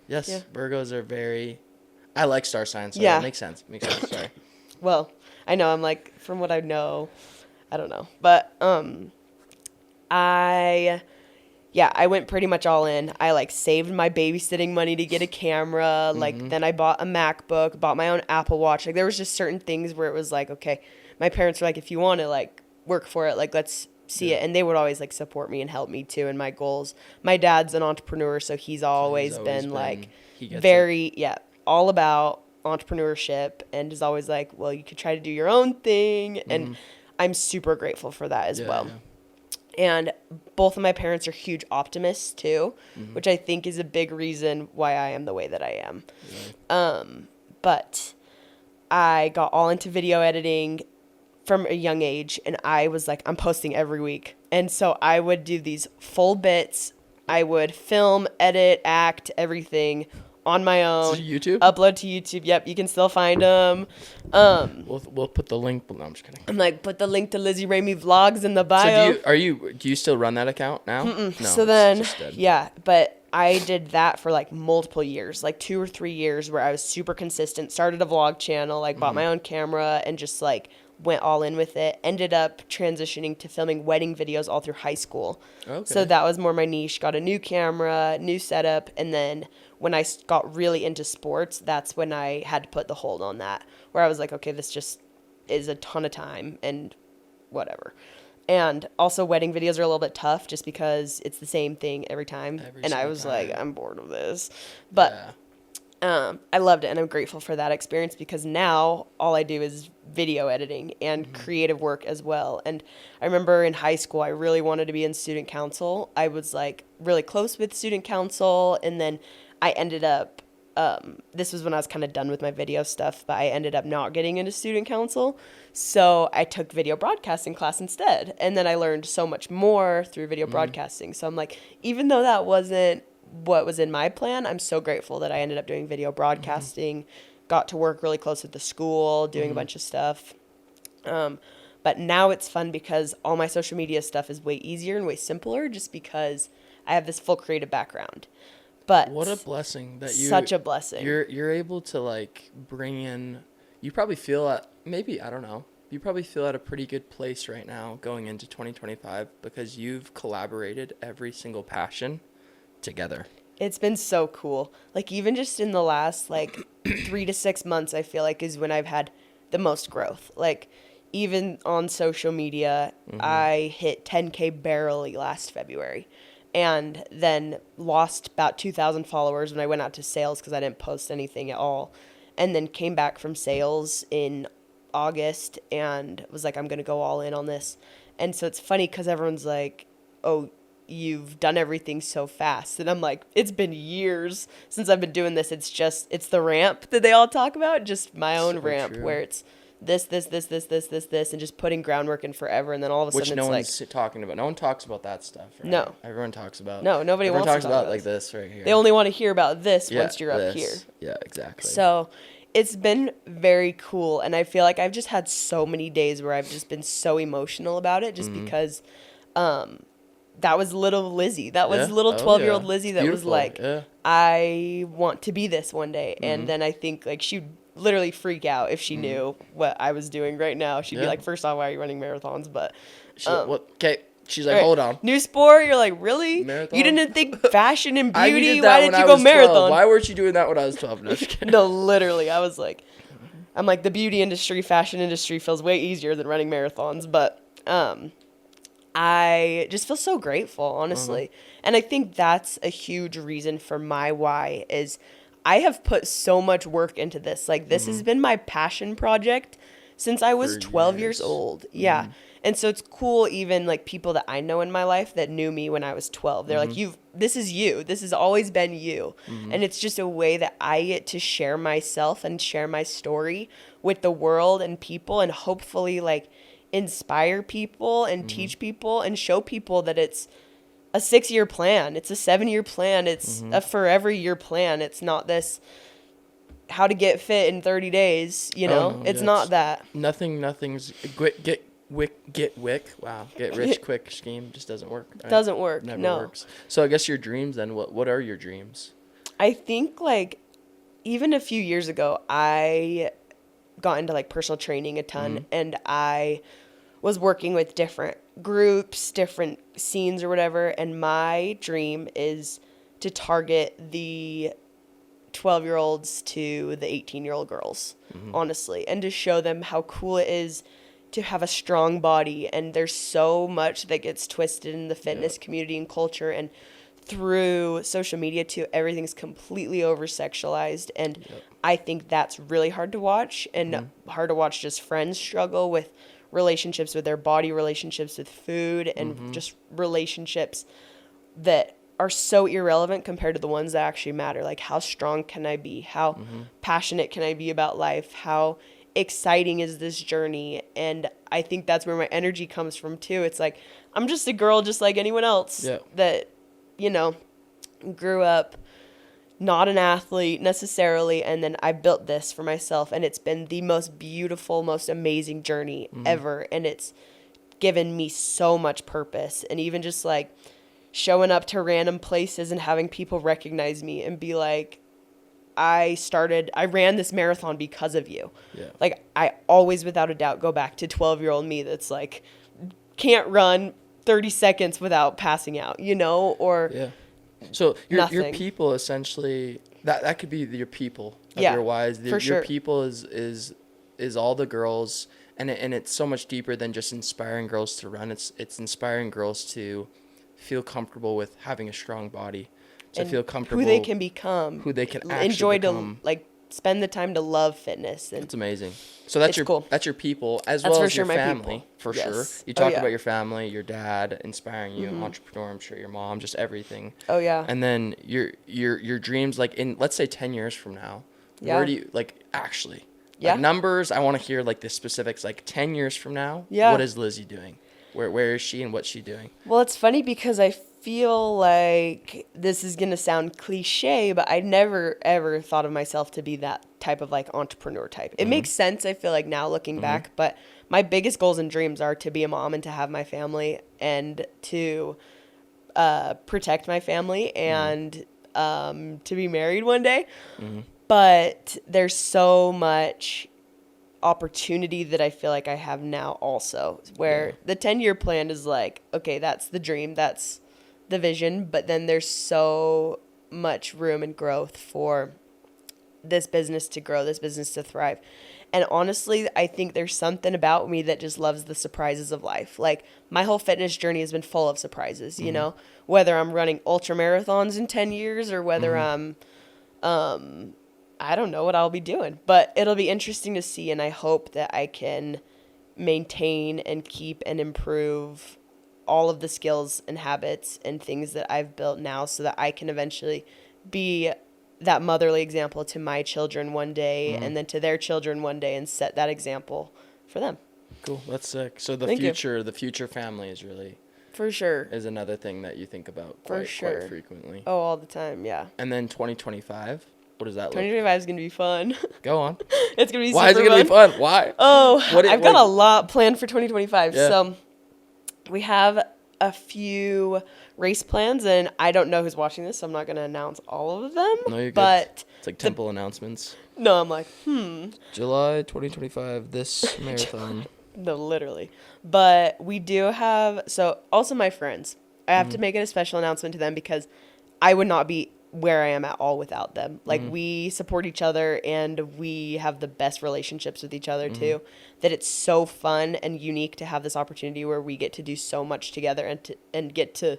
Yes. Yeah. Virgos are very... I like star signs. So Yeah. That makes sense. Sorry. Well, I know I'm like, from what I know, I don't know, but I went pretty much all in. I like saved my babysitting money to get a camera. Like then I bought a MacBook, bought my own Apple Watch. Like there was just certain things where it was like, okay, my parents were like, if you want to like work for it, like let's see it. And they would always like support me and help me too in my goals. My dad's an entrepreneur, so he's always been like he gets very all about entrepreneurship, and is always like, well, you could try to do your own thing. And I'm super grateful for that as well. Yeah. And both of my parents are huge optimists too, which I think is a big reason why I am the way that I am. But I got all into video editing from a young age, and I was like, I'm posting every week. And so I would do these full bits. I would film, edit, act, everything on my own. To YouTube? Upload to YouTube. Yep, you can still find them. We'll put the link. No, I'm just kidding. I'm like, put the link to Lizzie Ramy Vlogs in the bio. So do you still run that account now? No. So then, but I did that for like multiple years, like 2 or 3 years where I was super consistent, started a vlog channel, like bought my own camera and just like went all in with it. Ended up transitioning to filming wedding videos all through high school. Okay. So that was more my niche. Got a new camera, new setup. And then when I got really into sports, that's when I had to put the hold on that, where I was like, okay, this just is a ton of time and whatever. And also wedding videos are a little bit tough just because it's the same thing every time. And I was like, I'm bored of this. But I loved it, and I'm grateful for that experience because now all I do is video editing and creative work as well. And I remember in high school, I really wanted to be in student council. I was like really close with student council, and then I ended up, this was when I was kind of done with my video stuff, but I ended up not getting into student council. So I took video broadcasting class instead. And then I learned so much more through video broadcasting. So I'm like, even though that wasn't what was in my plan, I'm so grateful that I ended up doing video broadcasting, got to work really close with the school, doing a bunch of stuff. But now it's fun because all my social media stuff is way easier and way simpler just because I have this full creative background. But what a blessing that such a blessing. You're able to like bring in, you probably feel maybe, I don't know, you probably feel at a pretty good place right now going into 2025 because you've collaborated every single passion together. It's been so cool. Like, even just in the last, like, 3 to 6 months, I feel like is when I've had the most growth. Like, even on social media, I hit 10K barely last February. And then lost about 2,000 followers when I went out to sales because I didn't post anything at all. And then came back from sales in August and was like, I'm going to go all in on this. And so it's funny because everyone's like, oh, you've done everything so fast. And I'm like, it's been years since I've been doing this. It's the ramp that they all talk about, just my own ramp where it's this, and just putting groundwork in forever. And then all of a sudden, which no one's talking about. No one talks about that stuff. Right? No. Everyone talks about. No, nobody everyone wants talks to talk about like this right here. They only want to hear about this once you're up here. Yeah, exactly. So it's been very cool. And I feel like I've just had so many days where I've just been so emotional about it just because that was little Lizzie. That was little 12-year-old Lizzie that was like, I want to be this one day. And then I think like she'd literally freak out if she knew what I was doing right now. She'd be like, first off, why are you running marathons? But okay. She's like, hold on. New sport? You're like, really? Marathon? You didn't think fashion and beauty? Why did you go marathon? 12. Why weren't you doing that when I was 12? No, no, literally. I was like, I'm like, the beauty industry, fashion industry feels way easier than running marathons. But I just feel so grateful, honestly. And I think that's a huge reason for my why is I have put so much work into this. Like, this has been my passion project since I was 12 years old. Yeah. And so it's cool, even like people that I know in my life that knew me when I was 12. They're like, this is you. This has always been you. And it's just a way that I get to share myself and share my story with the world and people, and hopefully like inspire people and teach people and show people that it's a 6-year plan. It's a 7-year plan. It's a forever year plan. It's not this how to get fit in 30 days, you know? It's not that. Nothing's get rich quick scheme just doesn't work. Right? Doesn't work. Never no. works. So I guess your dreams then, what are your dreams? I think like even a few years ago, I got into like personal training a ton, and I was working with different groups, different scenes or whatever. And my dream is to target the 12-year-olds to the 18-year-old girls, honestly, and to show them how cool it is to have a strong body. And there's so much that gets twisted in the fitness community and culture, and through social media too, everything's completely over sexualized. And I think that's really hard to watch, and hard to watch just friends struggle with relationships with their body, relationships with food, and just relationships that are so irrelevant compared to the ones that actually matter. Like, how strong can I be? How passionate can I be about life? How exciting is this journey? And I think that's where my energy comes from too. It's like, I'm just a girl just like anyone else that, you know, grew up not an athlete necessarily, and then I built this for myself, and it's been the most beautiful, most amazing journey ever, and it's given me so much purpose. And even just like showing up to random places and having people recognize me and be like, I ran this marathon because of you. Like, I always without a doubt go back to 12-year-old me that's like can't run 30 seconds without passing out, you know, or so your people essentially, that could be your people of your whys. Your people is all the girls, and it's so much deeper than just inspiring girls to run. It's inspiring girls to feel comfortable with having a strong body, to feel comfortable who they can become, who they can actually enjoy become. To like spend the time to love fitness. And it's amazing. So that's cool. That's your people, as well as your family, for sure. You talk about your family, your dad inspiring you, entrepreneur, I'm sure your mom, just everything. And then your dreams, like in, let's say 10 years from now, where do you, like, actually, like numbers, I want to hear like the specifics, like 10 years from now, what is Lizzie doing? Where is she and what's she doing? Well, it's funny because I feel like this is going to sound cliche, but I never ever thought of myself to be that type of like entrepreneur type. It makes sense, I feel like, now looking back, but my biggest goals and dreams are to be a mom and to have my family and to protect my family and to be married one day. But there's so much opportunity that I feel like I have now also, where the 10-year plan is like, okay, that's the dream, that's the vision, but then there's so much room and growth for this business to grow, this business to thrive. And honestly, I think there's something about me that just loves the surprises of life. Like, my whole fitness journey has been full of surprises, you know, whether I'm running ultra marathons in 10 years or whether I'm, I don't know what I'll be doing, but it'll be interesting to see. And I hope that I can maintain and keep and improve all of the skills and habits and things that I've built now so that I can eventually be that motherly example to my children one day and then to their children one day and set that example for them. Cool. That's sick. So the future family is really, for sure, is another thing that you think about quite frequently. Oh, all the time. Yeah. And then 2025, what does that look like? 2025 is going to be fun. Go on. It's going to be Why super is it going to be fun? Why? Oh, I've got a lot planned for 2025. Yeah. So we have a few race plans, and I don't know who's watching this, so I'm not going to announce all of them. No, you're good. But it's like temple announcements. No, I'm like, July 2025, this marathon. No, literally. But we do have, so also my friends, I have to make it a special announcement to them because I would not be where I am at all without them. Like, we support each other and we have the best relationships with each other too, that it's so fun and unique to have this opportunity where we get to do so much together and get to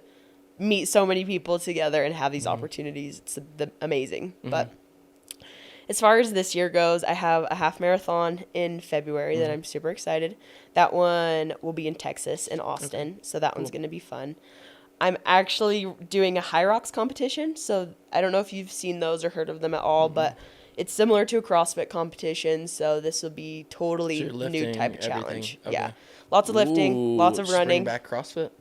meet so many people together and have these opportunities. It's amazing. But as far as this year goes, I have a half marathon in February that I'm super excited. That one will be in Texas, in Austin. So that one's going to be fun. I'm actually doing a high rocks competition. So I don't know if you've seen those or heard of them at all, but it's similar to a CrossFit competition. So this will be totally new type of challenge. Okay. Yeah. Lots of lifting, lots of running. Bring back CrossFit.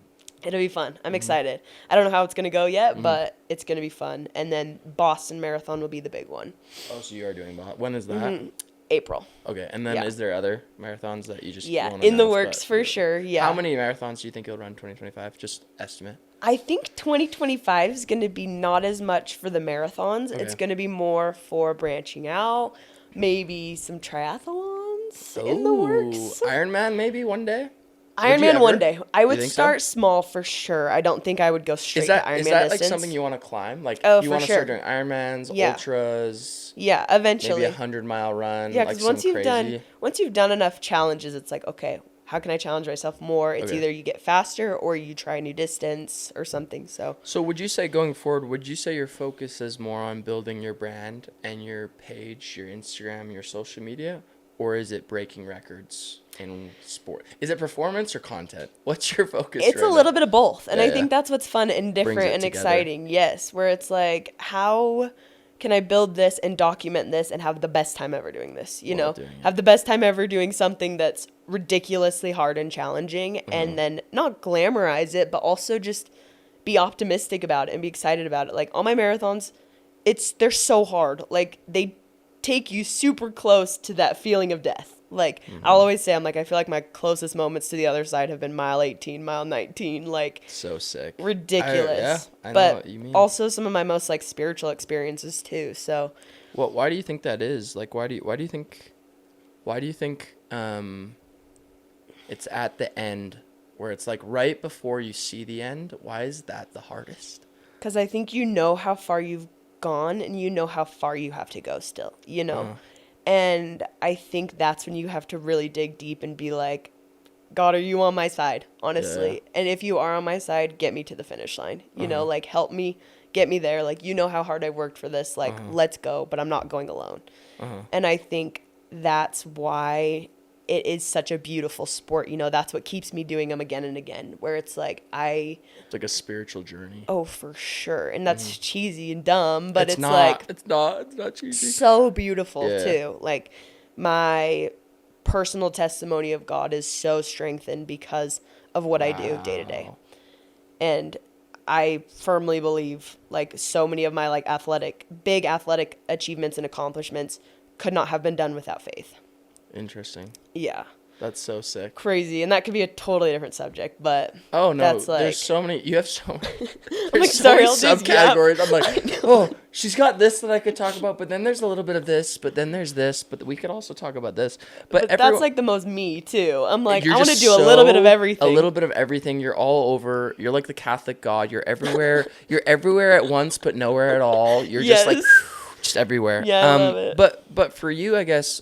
It'll be fun. I'm excited. I don't know how it's going to go yet, but it's going to be fun. And then Boston Marathon will be the big one. Oh, so you are doing Boston. When is that? April. Okay. And then is there other marathons that you just won't in the announce, works for sure. Yeah. How many marathons do you think you'll run in 2025? Just estimate. I think 2025 is going to be not as much for the marathons. Okay. It's going to be more for branching out, maybe some triathlons in the works. Ironman maybe one day? Ironman one day. I would start small for sure. I don't think I would go straight to Ironman distance. Is that like something you want to climb? Like you want to start doing Ironmans, ultras? Yeah, eventually. Maybe a 100-mile run. Yeah, because once you've done enough challenges, it's like, okay, how can I challenge myself more? It's either you get faster or you try a new distance or something. So would you say going forward, would you say your focus is more on building your brand and your page, your Instagram, your social media? Or is it breaking records in sport? Is it performance or content? What's your focus? It's a little bit of both. And I think that's what's fun and different and exciting. Yes. Where it's like, how can I build this and document this and have the best time ever doing this? You know, have the best time ever doing something that's ridiculously hard and challenging and then not glamorize it, but also just be optimistic about it and be excited about it. Like, all my marathons, they're so hard. Like, they take you super close to that feeling of death. Like, I'll always say, I'm like, I feel like my closest moments to the other side have been mile 18, mile 19. Like, so sick. Ridiculous. I know but what you mean. Also some of my most like spiritual experiences too. So why do you think that is? Like, why do you think it's at the end where it's like right before you see the end? Why is that the hardest? Because I think you know how far you've gone and you know how far you have to go still, you know? And I think that's when you have to really dig deep and be like, God, are you on my side? Honestly. Yeah. And if you are on my side, get me to the finish line, you know, like, help me get me there. Like, you know how hard I worked for this, like, let's go, but I'm not going alone. And I think that's why it is such a beautiful sport. You know, that's what keeps me doing them again and again, where it's like, it's like a spiritual journey. Oh, for sure. And that's cheesy and dumb, but it's not cheesy. So beautiful too. Like, my personal testimony of God is so strengthened because of what I do day to day. And I firmly believe, like, so many of my like big athletic achievements and accomplishments could not have been done without faith. Interesting. Yeah. That's so sick. Crazy. And that could be a totally different subject, but oh no, that's like, there's so many. You have so many. I'm like, There's so sorry, many I'll just yap. subcategories. I'm like, oh, she's got this that I could talk about, but then there's a little bit of this, but then there's this, but we could also talk about this. But that's like the most me too. I'm like, you're I want to just do a little bit of everything. A little bit of everything. You're all over. You're like the Catholic God. You're everywhere. You're everywhere at once, but nowhere at all. You're just like, just everywhere. Yeah, I love it. But for you, I guess,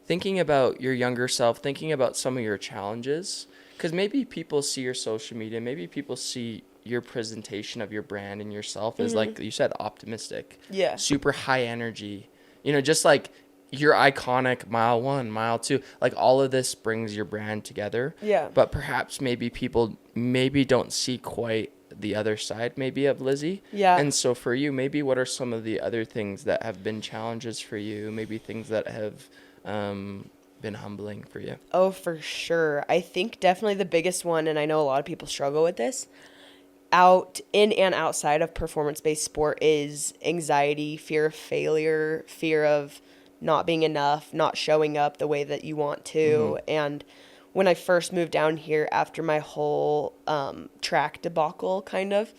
thinking about your younger self, thinking about some of your challenges, because maybe people see your social media, maybe people see your presentation of your brand and yourself as, like you said, optimistic. Yeah. Super high energy. You know, just like your iconic mile 1, mile 2, like all of this brings your brand together. Yeah. But perhaps maybe people maybe don't see quite the other side maybe of Lizzie. Yeah. And so for you, maybe what are some of the other things that have been challenges for you? Maybe things that have been humbling for you? Oh, for sure. I think definitely the biggest one, and I know a lot of people struggle with this, out in and outside of performance-based sport, is anxiety, fear of failure, fear of not being enough, not showing up the way that you want to. And when I first moved down here after my whole track debacle, kind of,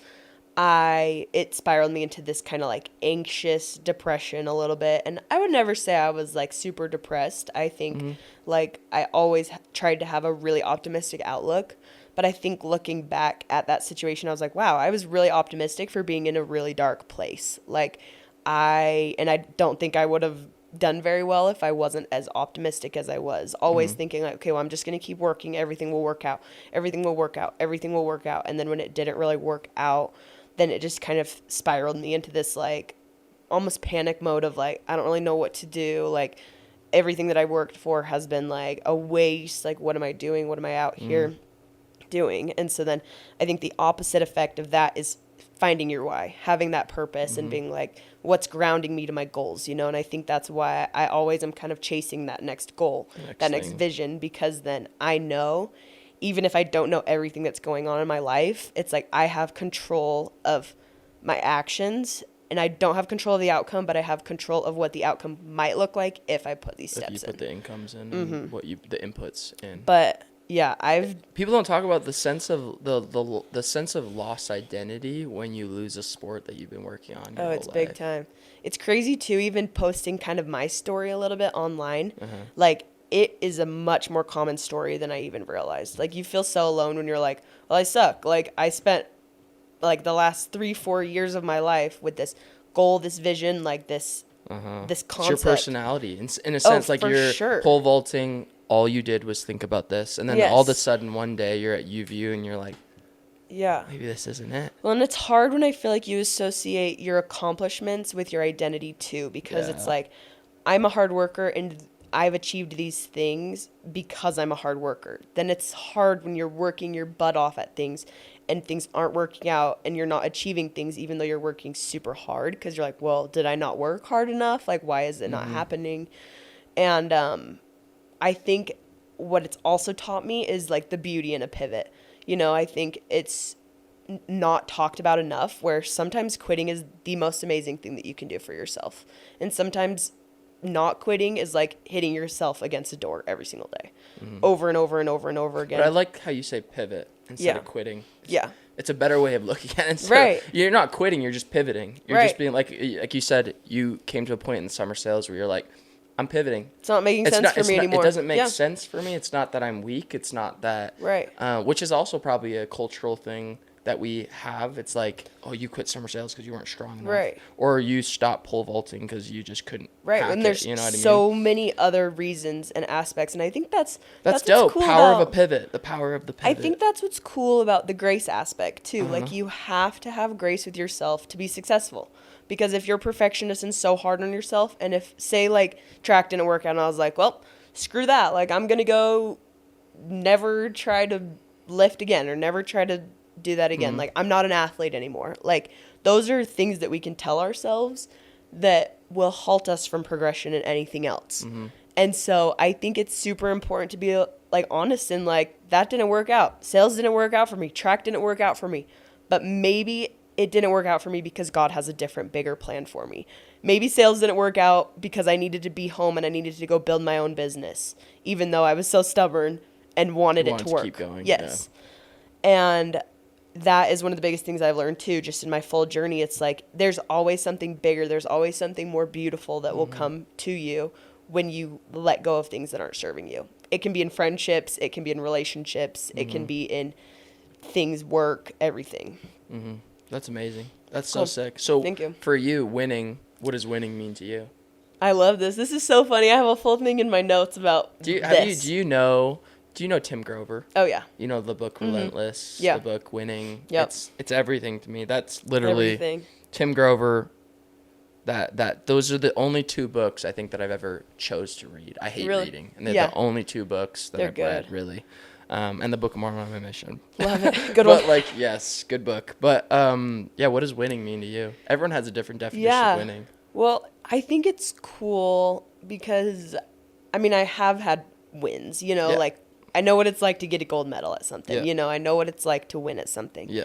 it spiraled me into this kind of like anxious depression a little bit. And I would never say I was like super depressed. I think like I always tried to have a really optimistic outlook. But I think looking back at that situation, I was like, wow, I was really optimistic for being in a really dark place. Like I don't think I would have done very well if I wasn't as optimistic as I was. Always thinking like, okay, well, I'm just going to keep working. Everything will work out. Everything will work out. Everything will work out. And then when it didn't really work out, then it just kind of spiraled me into this like almost panic mode of like, I don't really know what to do. Like everything that I worked for has been like a waste. Like, what am I doing? What am I out here doing? And so then I think the opposite effect of that is finding your why, having that purpose and being like, what's grounding me to my goals, you know? And I think that's why I always am kind of chasing that next goal, that next vision, because then I know, even if I don't know everything that's going on in my life, it's like I have control of my actions, and I don't have control of the outcome, but I have control of what the outcome might look like if I put these steps in. If you put the incomes in, and the inputs in. But yeah, people don't talk about the sense of the sense of lost identity when you lose a sport that you've been working on. Oh, it's big time. It's crazy too. Even posting kind of my story a little bit online, like it is a much more common story than I even realized. Like you feel so alone when you're like, well, I suck. Like I spent like the last 3-4 years of my life with this goal, this vision, like this this concept. It's your personality in a sense. Like you're pole vaulting. All you did was think about this, and then all of a sudden one day you're at UVU and you're like, yeah, maybe this isn't it. Well, and it's hard when I feel like you associate your accomplishments with your identity too, because it's like, I'm a hard worker and I've achieved these things because I'm a hard worker. Then it's hard when you're working your butt off at things and things aren't working out and you're not achieving things even though you're working super hard, because you're like, well, did I not work hard enough? Like, why is it not happening? And I think what it's also taught me is like the beauty in a pivot. You know, I think it's not talked about enough, where sometimes quitting is the most amazing thing that you can do for yourself. And sometimes not quitting is like hitting yourself against a door every single day, over and over and over and over again. But I like how you say pivot instead of quitting. It's a better way of looking at it. Right. You're not quitting, you're just pivoting. You're just being like you said, you came to a point in the summer sales where you're like, I'm pivoting. It's not making sense for me anymore. It doesn't make sense for me. It's not that I'm weak. It's not that. Right. Which is also probably a cultural thing that we have. It's like, oh, you quit summer sales because you weren't strong enough. Right. Or you stopped pole vaulting because you just couldn't. Right. And there's so many other reasons and aspects. And I think that's dope. Cool power of a pivot. The power of the pivot. I think that's what's cool about the grace aspect too. Like you have to have grace with yourself to be successful. Because if you're a perfectionist and so hard on yourself, and if, say, like, track didn't work out, and I was like, well, screw that. Like, I'm going to go never try to lift again or never try to do that again. Like, I'm not an athlete anymore. Like, those are things that we can tell ourselves that will halt us from progression in anything else. And so I think it's super important to be, like, honest and, like, that didn't work out. Sales didn't work out for me. Track didn't work out for me. But maybe it didn't work out for me because God has a different, bigger plan for me. Maybe sales didn't work out because I needed to be home and I needed to go build my own business, even though I was so stubborn and wanted it to work. Keep going. Yes. Yeah. And that is one of the biggest things I've learned too, just in my full journey. It's like, there's always something bigger. There's always something more beautiful that will come to you when you let go of things that aren't serving you. It can be in friendships. It can be in relationships. It can be in things, work, everything. That's amazing. That's so sick. So thank you. For you, winning, what does winning mean to you? I love this. This is so funny. I have a full thing in my notes about Do this. you know Tim Grover? Oh, yeah. You know the book Relentless? Yeah. The book Winning? Yep. It's everything to me. That's literally everything. Tim Grover. Those are the only 2 books I think that I've ever chose to read. I hate reading, and they're the only 2 books that I've read, really. And the Book of Mormon on my mission. Love it. Good one. But yes, good book. But what does winning mean to you? Everyone has a different definition of winning. Well, I think it's cool because, I mean, I have had wins, like I know what it's like to get a gold medal at something, I know what it's like to win at something. Yeah.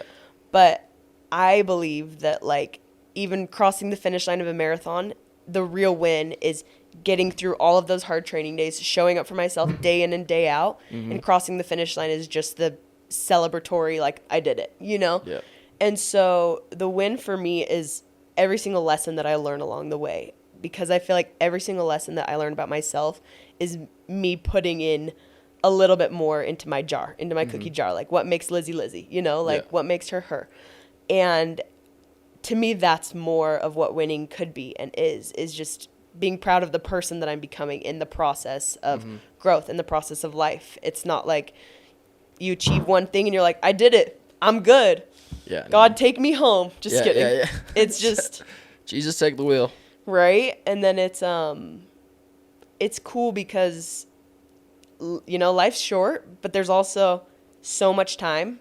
But I believe that, like, even crossing the finish line of a marathon, the real win is getting through all of those hard training days, showing up for myself day in and day out, and crossing the finish line is just the celebratory, like, I did it, Yeah. And so the win for me is every single lesson that I learn along the way, because I feel like every single lesson that I learn about myself is me putting in a little bit more into my jar, into my cookie jar, like what makes Lizzie Lizzie, what makes her her. And to me, that's more of what winning could be and is just being proud of the person that I'm becoming in the process of growth, in the process of life. It's not like you achieve one thing and you're like, I did it. I'm good. Yeah. God, take me home. Just kidding. Yeah. It's just Jesus, take the wheel. Right? And then it's cool because life's short, but there's also so much time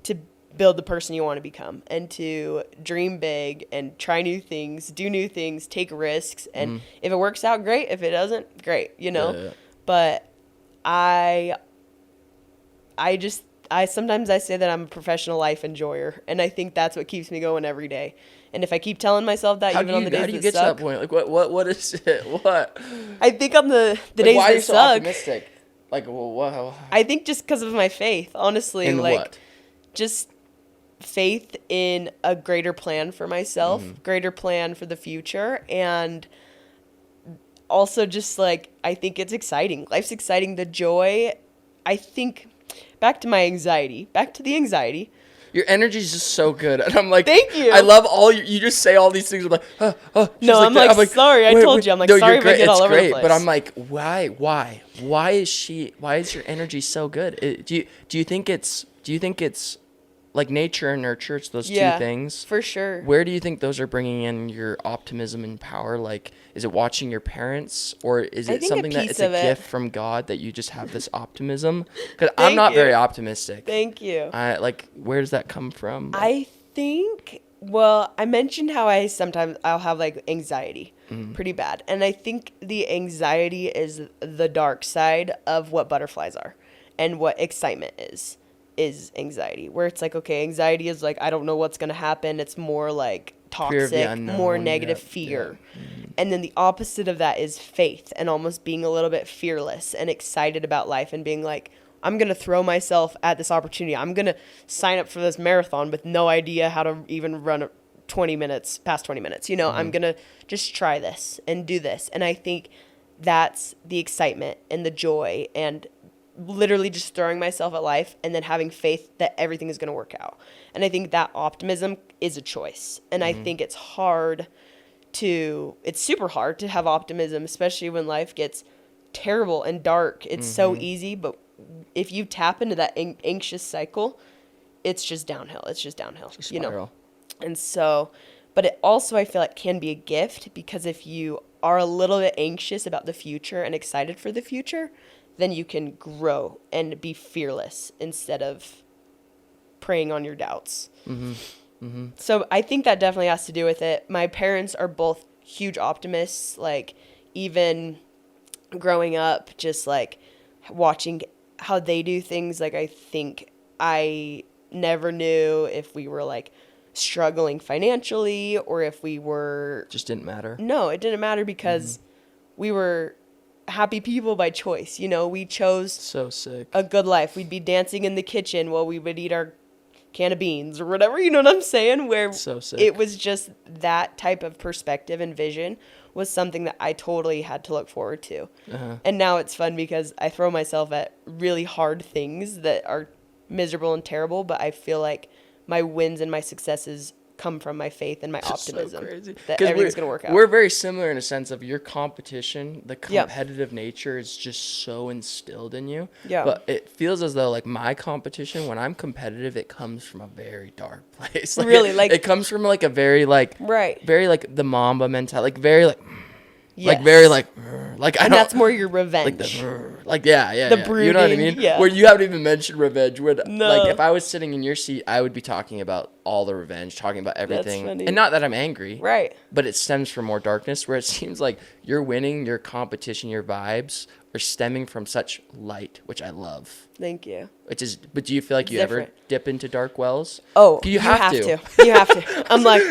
to build the person you want to become and to dream big and try new things, do new things, take risks. And if it works out, great. If it doesn't, great, Yeah. But I sometimes I say that I'm a professional life enjoyer, and I think that's what keeps me going every day. And if I keep telling myself that, on the days how do you get to that point? Like, what is it? What? I think on the days why are that you so suck. optimistic? Like, wow. I think just because of my faith, honestly. In like, what? Just faith in a greater plan for myself, greater plan for the future, and also just like, I think it's exciting. Life's exciting. The joy, I think, back to the anxiety. Your energy is just so good, and I'm like, thank you. I love all you just say all these things. I'm like, no, I'm like, sorry, I told you. I'm like, no, sorry if I get all over the place. But I'm like, why is your energy so good? Do you think it's like nature and nurture? It's those 2 things. For sure. Where do you think those are bringing in your optimism and power? Like, is it watching your parents, or is it something that it's a gift from God that you just have this optimism? Because I'm not very optimistic. Thank you. Where does that come from? I think, well, I mentioned how I'll have like anxiety pretty bad. And I think the anxiety is the dark side of what butterflies are and what excitement is anxiety, where it's like, okay, anxiety is like, I don't know what's going to happen. It's more like toxic, more negative fear. And then the opposite of that is faith and almost being a little bit fearless and excited about life and being like, I'm going to throw myself at this opportunity. I'm going to sign up for this marathon with no idea how to even run past 20 minutes. I'm going to just try this and do this. And I think that's the excitement and the joy and literally just throwing myself at life and then having faith that everything is going to work out. And I think that optimism is a choice. And I think it's super hard to have optimism, especially when life gets terrible and dark. It's so easy, but if you tap into that anxious cycle, it's just downhill. And so, but it also, I feel like, can be a gift, because if you are a little bit anxious about the future and excited for the future, then you can grow and be fearless instead of preying on your doubts. So I think that definitely has to do with it. My parents are both huge optimists. Like, even growing up, just like watching how they do things, like, I think I never knew if we were like struggling financially or if we were... Just didn't matter. No, it didn't matter because we were happy people by choice. You know, we chose so sick a good life. We'd be dancing in the kitchen while we would eat our can of beans or whatever, you know what I'm saying? Where so sick. It was just that type of perspective and vision was something that I totally had to look forward to. And now it's fun because I throw myself at really hard things that are miserable and terrible, but I feel like my wins and my successes come from my faith and my optimism that everything's going to work out. We're very similar in a sense of your competition, the competitive nature is just so instilled in you. Yeah. But it feels as though like my competition, when I'm competitive, it comes from a very dark place. Like really? It comes from like a very like, very like the Mamba mentality, like very like, like very like and that's more your revenge. The brooding, you know what I mean? Where you haven't even mentioned revenge. Where like if I was sitting in your seat, I would be talking about all the revenge, talking about everything. And not that I'm angry. Right. But it stems from more darkness, where it seems like you're winning, your competition, your vibes are stemming from such light, which I love. Thank you. But do you feel like you ever dip into dark wells? Oh, you have to. You have to. I'm like,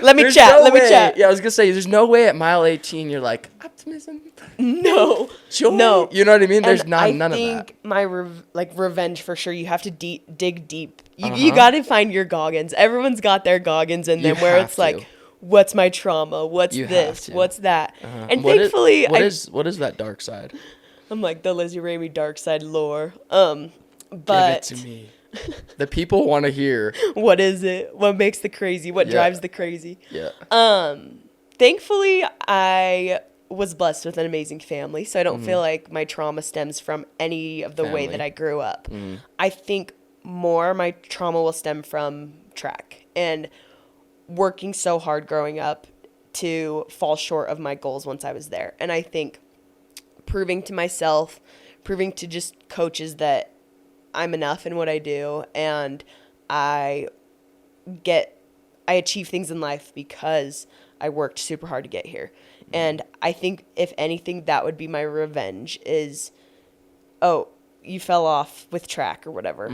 let me chat. Yeah, I was gonna say, there's no way at mile 18 you're like optimism. No, joy. No. You know what I mean? There's none of that. I think my revenge for sure. You have to dig deep. You got to find your Goggins. Everyone's got their Goggins in them, where it's like, what's my trauma? What's this? What's that? And thankfully, what is that dark side? I'm like the Lizzie Ramy dark side lore. But give it to me. The people want to hear. What is it? What makes the crazy? What drives the crazy? Yeah. Thankfully, I was blessed with an amazing family, so I don't feel like my trauma stems from any of the way that I grew up. I think more my trauma will stem from track and working so hard growing up to fall short of my goals once I was there. And I think proving to myself, proving to just coaches that I'm enough in what I do, and I achieve things in life because I worked super hard to get here. And I think if anything, that would be my revenge is, oh, you fell off with track or whatever.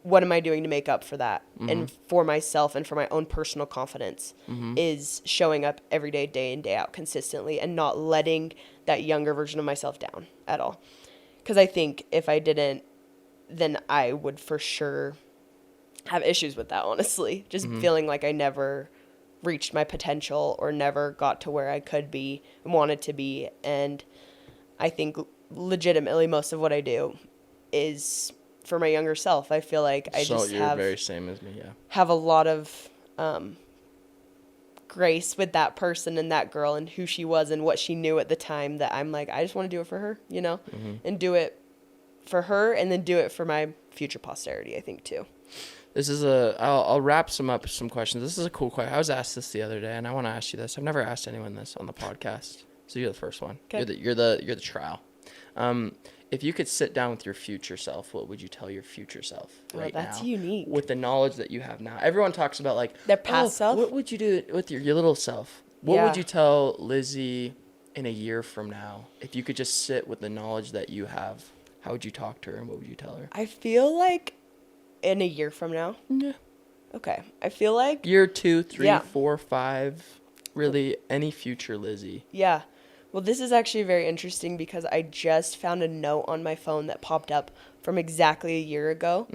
What am I doing to make up for that? And for myself and for my own personal confidence is showing up every day, day in, day out consistently, and not letting that younger version of myself down at all. Because I think if I didn't, then I would for sure have issues with that, honestly. Just feeling like I never reached my potential or never got to where I could be and wanted to be. And I think legitimately most of what I do is for my younger self. I feel like I just you're very same as me, have a lot of grace with that person and that girl and who she was and what she knew at the time, that I'm like, I just want to do it for her, you know, and do it for her and then do it for my future posterity, I think, too. This is I'll wrap some questions. This is a cool question. I was asked this the other day, and I want to ask you this. I've never asked anyone this on the podcast, so you're the first one. Okay. You're the trial. If you could sit down with your future self, what would you tell your future self right now? That's unique. With the knowledge that you have now. Everyone talks about like their past self. What would you do with your little self? What would you tell Lizzie in a year from now? If you could just sit with the knowledge that you have, how would you talk to her and what would you tell her? I feel like in a year from now. Yeah. Okay. I feel like year 2, 3, 4, 5, really any future Lizzie. Yeah. Well, this is actually very interesting because I just found a note on my phone that popped up from exactly a year ago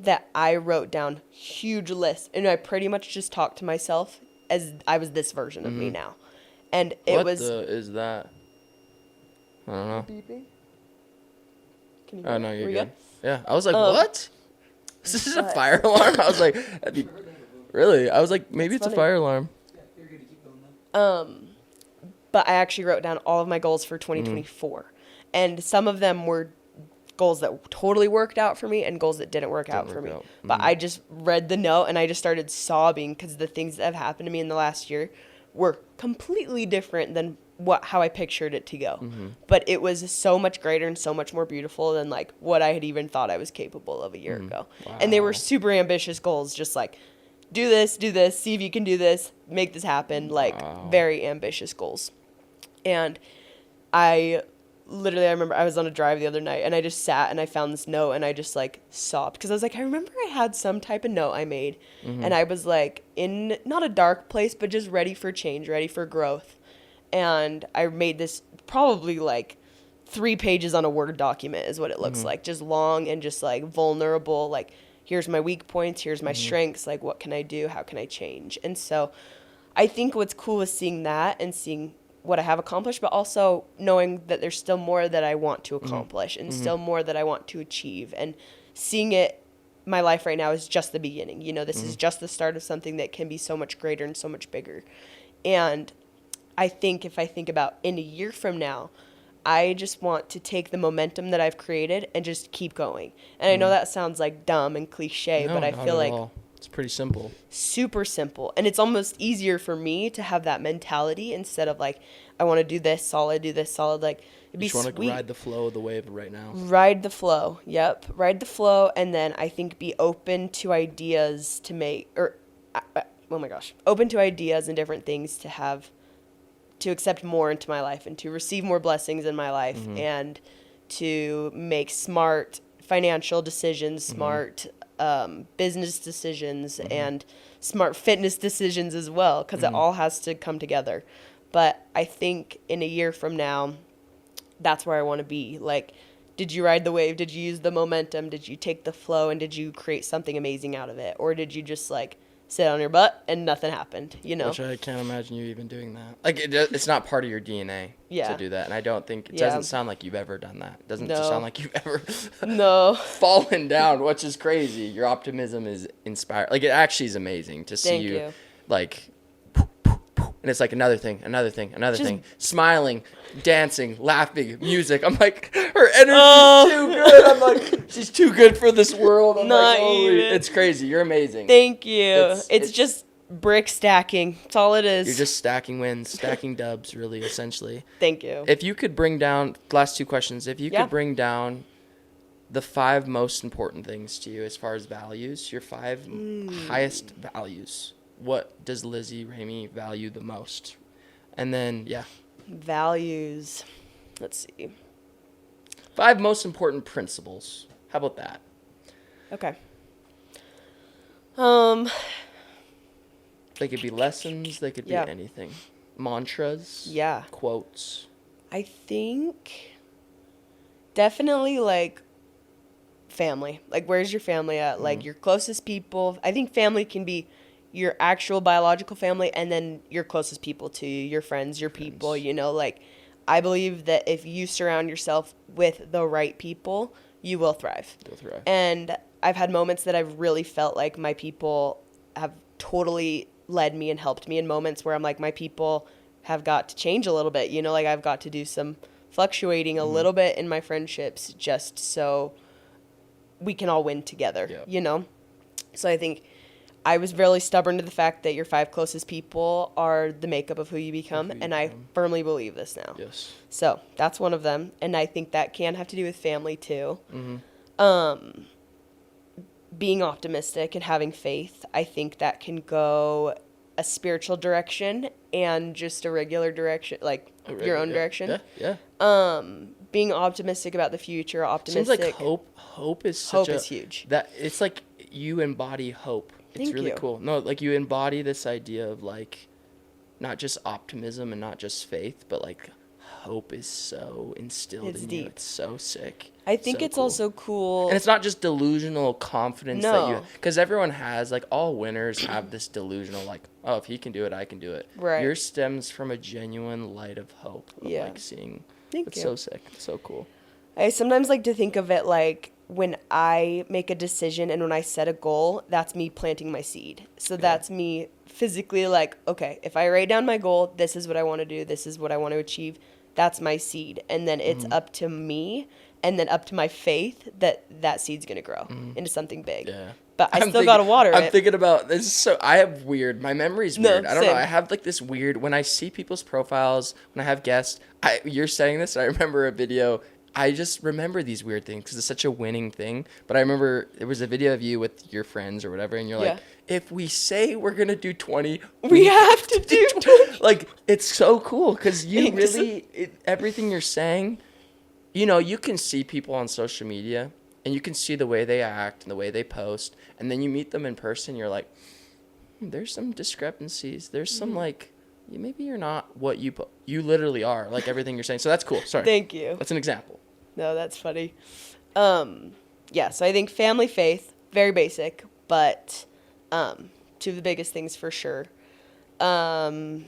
that I wrote down huge lists. And I pretty much just talked to myself as I was this version of me now. And it was... What is that? I don't know. Beeping? Can you oh, no, you're good. Yeah. I was like, what? This is a fire alarm? I was like, really? I was like, maybe it's a fire alarm. Yeah, you're good to keep going though. But I actually wrote down all of my goals for 2024. And some of them were goals that totally worked out for me and goals that didn't work out for me. But I just read the note and I just started sobbing because the things that have happened to me in the last year were completely different than how I pictured it to go. But it was so much greater and so much more beautiful than like what I had even thought I was capable of a year ago. Wow. And they were super ambitious goals, just like do this, see if you can do this, make this happen, like very ambitious goals. And I literally, I remember I was on a drive the other night and I just sat and I found this note and I just like sobbed because I was like, I remember I had some type of note I made and I was like in not a dark place, but just ready for change, ready for growth. And I made this probably like 3 pages on a Word document is what it looks like, just long and just like vulnerable. Like, here's my weak points, here's my strengths, like what can I do, how can I change? And so I think what's cool is seeing that and seeing what I have accomplished, but also knowing that there's still more that I want to accomplish and still more that I want to achieve, and seeing it, my life right now is just the beginning. You know, this is just the start of something that can be so much greater and so much bigger. And I think if I think about in a year from now, I just want to take the momentum that I've created and just keep going. And I know that sounds like dumb and cliche, No, but I not feel at like all. It's pretty simple. super simple. And it's almost easier for me to have that mentality instead of like, I want to do this solid, like it'd be You just want to sweet. ride the flow of the wave right now. Ride the flow. Yep. Ride the flow. And then I think be open to ideas to make, or, oh my gosh, open to ideas and different things to have, to accept more into my life and to receive more blessings in my life and to make smart financial decisions, smart business decisions, and smart fitness decisions as well, because it all has to come together. But I think in a year from now, that's where I want to be. Like, did you ride the wave? Did you use the momentum? Did you take the flow and did you create something amazing out of it? Or did you just like sit on your butt and nothing happened, you know? Which I can't imagine you even doing that. Like, it's not part of your DNA to do that. And I don't think, it doesn't sound like you've ever done that. It doesn't sound like you've ever fallen down, which is crazy. Your optimism is inspired. Like, it actually is amazing to see Thank you, you. like, and it's like another thing, smiling, dancing, laughing, music. I'm like, her energy is too good. I'm like, she's too good for this world. I'm Not like, holy, even. it's crazy. You're amazing. Thank you. It's It's just brick stacking. That's all it is. You're just stacking wins, stacking dubs, really, essentially. Thank you. If you could bring down, last 2 questions, if you could bring down the 5 most important things to you as far as values, your 5 highest values, what does Lizzie Ramy value the most? And then, Values. Let's see. 5 most important principles. How about that? Okay. They could be lessons. They could be anything. Mantras. Yeah. Quotes. I think definitely like family. Like, where's your family at? Like, your closest people. I think family can be your actual biological family and then your closest people to you, your friends, your people, you know, like, I believe that if you surround yourself with the right people, you will thrive. You'll thrive. And I've had moments that I've really felt like my people have totally led me and helped me in moments where I'm like, my people have got to change a little bit, you know, like I've got to do some fluctuating a little bit in my friendships just so we can all win together, you know? So I think I was really stubborn to the fact that your 5 closest people are the makeup of who you become, and I firmly believe this now. Yes. So that's one of them, and I think that can have to do with family too. Being optimistic and having faith, I think that can go a spiritual direction and just a regular direction, like your own direction. Yeah. Being optimistic about the future, Seems like hope is such is huge. That it's like you embody hope. It's Thank really you. cool. No, like you embody this idea of like not just optimism and not just faith, but like hope is so instilled It's in deep. you. It's so sick. I think So it's cool. also cool. And it's not just delusional confidence that you, No. because everyone has, like, all winners have this delusional, like, oh, if he can do it, I can do it. Right. Yours stems from a genuine light of hope. Of, Yeah. like, seeing. Thank It's you. so sick. It's so cool. I sometimes like to think of it like when I make a decision and when I set a goal, that's me planting my seed. So that's me physically like, okay, if I write down my goal, this is what I want to do, this is what I want to achieve, that's my seed. And then it's up to me and then up to my faith that that seed's going to grow into something big. Yeah. But I still got to water it. I'm thinking about this. Is so I have weird. My memory's weird. I don't know. same. I have like this weird. When I see people's profiles, when I have guests, you're saying this. I remember a video. I just remember these weird things because it's such a winning thing. But I remember there was a video of you with your friends or whatever, and you're like, if we say we're gonna do 20, we have to do 20. Like, it's so cool because you really everything you're saying you know, you can see people on social media and you can see the way they act and the way they post, and then you meet them in person, you're like, there's some discrepancies. There's some like, maybe you're not what you literally are, like everything you're saying. So that's cool. Sorry. Thank you. That's an example. No, that's funny. Yeah, so I think family, faith, very basic, but two of the biggest things for sure. I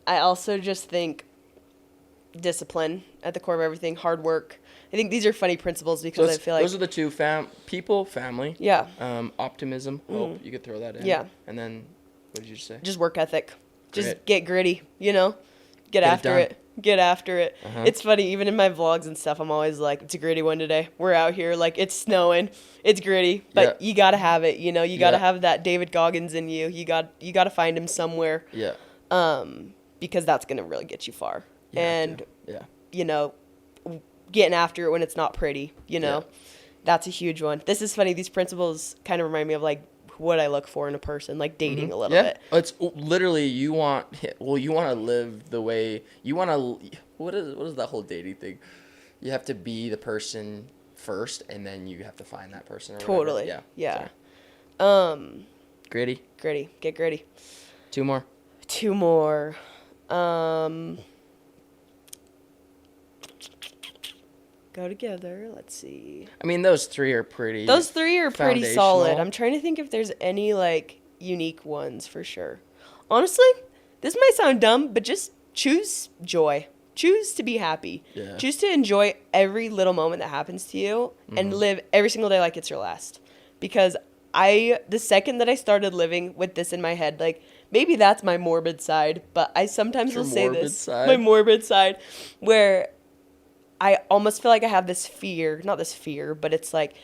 also just think discipline at the core of everything, hard work. I think these are funny principles because I feel like those are the two people, family. Yeah. Optimism, hope. You could throw that in. Yeah. And then, what did you say? Just work ethic. Just Grit. get gritty, you know? Get after it. Get after it. Uh-huh. It's funny, even in my vlogs and stuff, I'm always like, it's a gritty one today. We're out here, like, it's snowing. It's gritty. But you got to have it, you know? You got to have that David Goggins in you. You got to find him somewhere. Yeah. Because that's going to really get you far. And, yeah. you know, getting after it when it's not pretty, you know? Yeah. That's a huge one. This is funny. These principles kind of remind me of, like, what I look for in a person, like dating a little bit. It's literally you want to live the way you want to. What is that whole dating thing? You have to be the person first, and then you have to find that person. Or Totally. Whatever. Yeah. Gritty. Get gritty. Two more. Go together. Let's see. I mean, those three are pretty. Those three are pretty solid. foundational. I'm trying to think if there's any like unique ones for sure. Honestly, this might sound dumb, but just choose joy. Choose to be happy. Yeah. Choose to enjoy every little moment that happens to you and live every single day like it's your last. Because the second that I started living with this in my head, like maybe that's my morbid side, but I sometimes will say this. My morbid side, where I almost feel like I have this fear, not this fear, but it's like,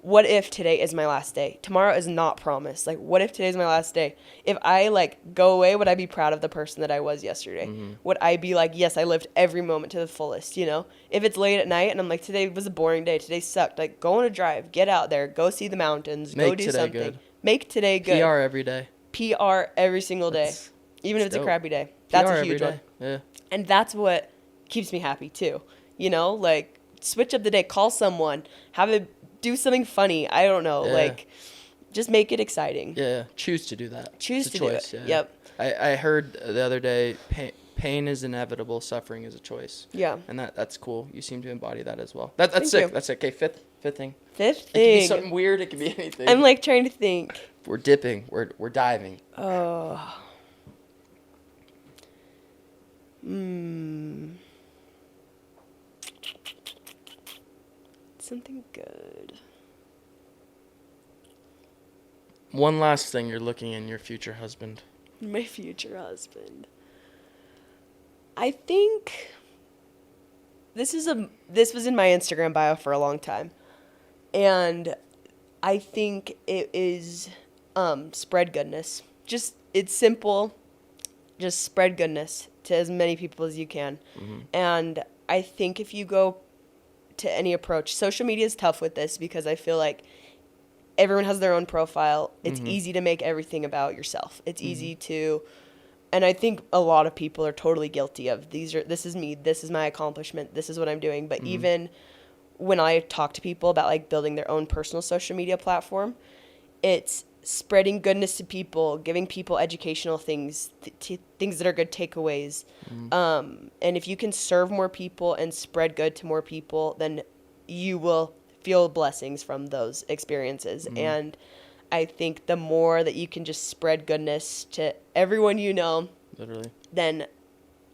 what if today is my last day? Tomorrow is not promised. Like, what if today's my last day? If I, like, go away, would I be proud of the person that I was yesterday? Would I be like, yes, I lived every moment to the fullest, you know? If it's late at night and I'm like, today was a boring day, today sucked, like, go on a drive, get out there, go see the mountains, go do something. Good. Make today good. PR every day. PR every single day. Even if it's a crappy day. That's a huge one. Yeah. And that's what keeps me happy, too. You know, like, switch up the day, call someone, do something funny. I don't know, like, just make it exciting. Yeah, choose to do that. Choose to do it. Yeah. Yep. I heard the other day, pain is inevitable, suffering is a choice. Yeah. And that's cool. You seem to embody that as well. That's sick. That's okay. Fifth thing. Fifth It thing. can be something weird. It can be anything. I'm like trying to think. We're dipping. We're diving. Oh. Something good. One last thing you're looking in your future husband. My future husband. I think this was in my Instagram bio for a long time. And I think it is spread goodness. It's simple. Just spread goodness to as many people as you can. And I think if you go to any approach, social media is tough with this because I feel like everyone has their own profile. It's easy to make everything about yourself. It's easy to, and I think a lot of people are totally guilty of this is me, this is my accomplishment, this is what I'm doing. But even when I talk to people about like building their own personal social media platform, it's spreading goodness to people, giving people educational things, things that are good takeaways. And if you can serve more people and spread good to more people, then you will feel blessings from those experiences. And I think the more that you can just spread goodness to everyone you know, literally, then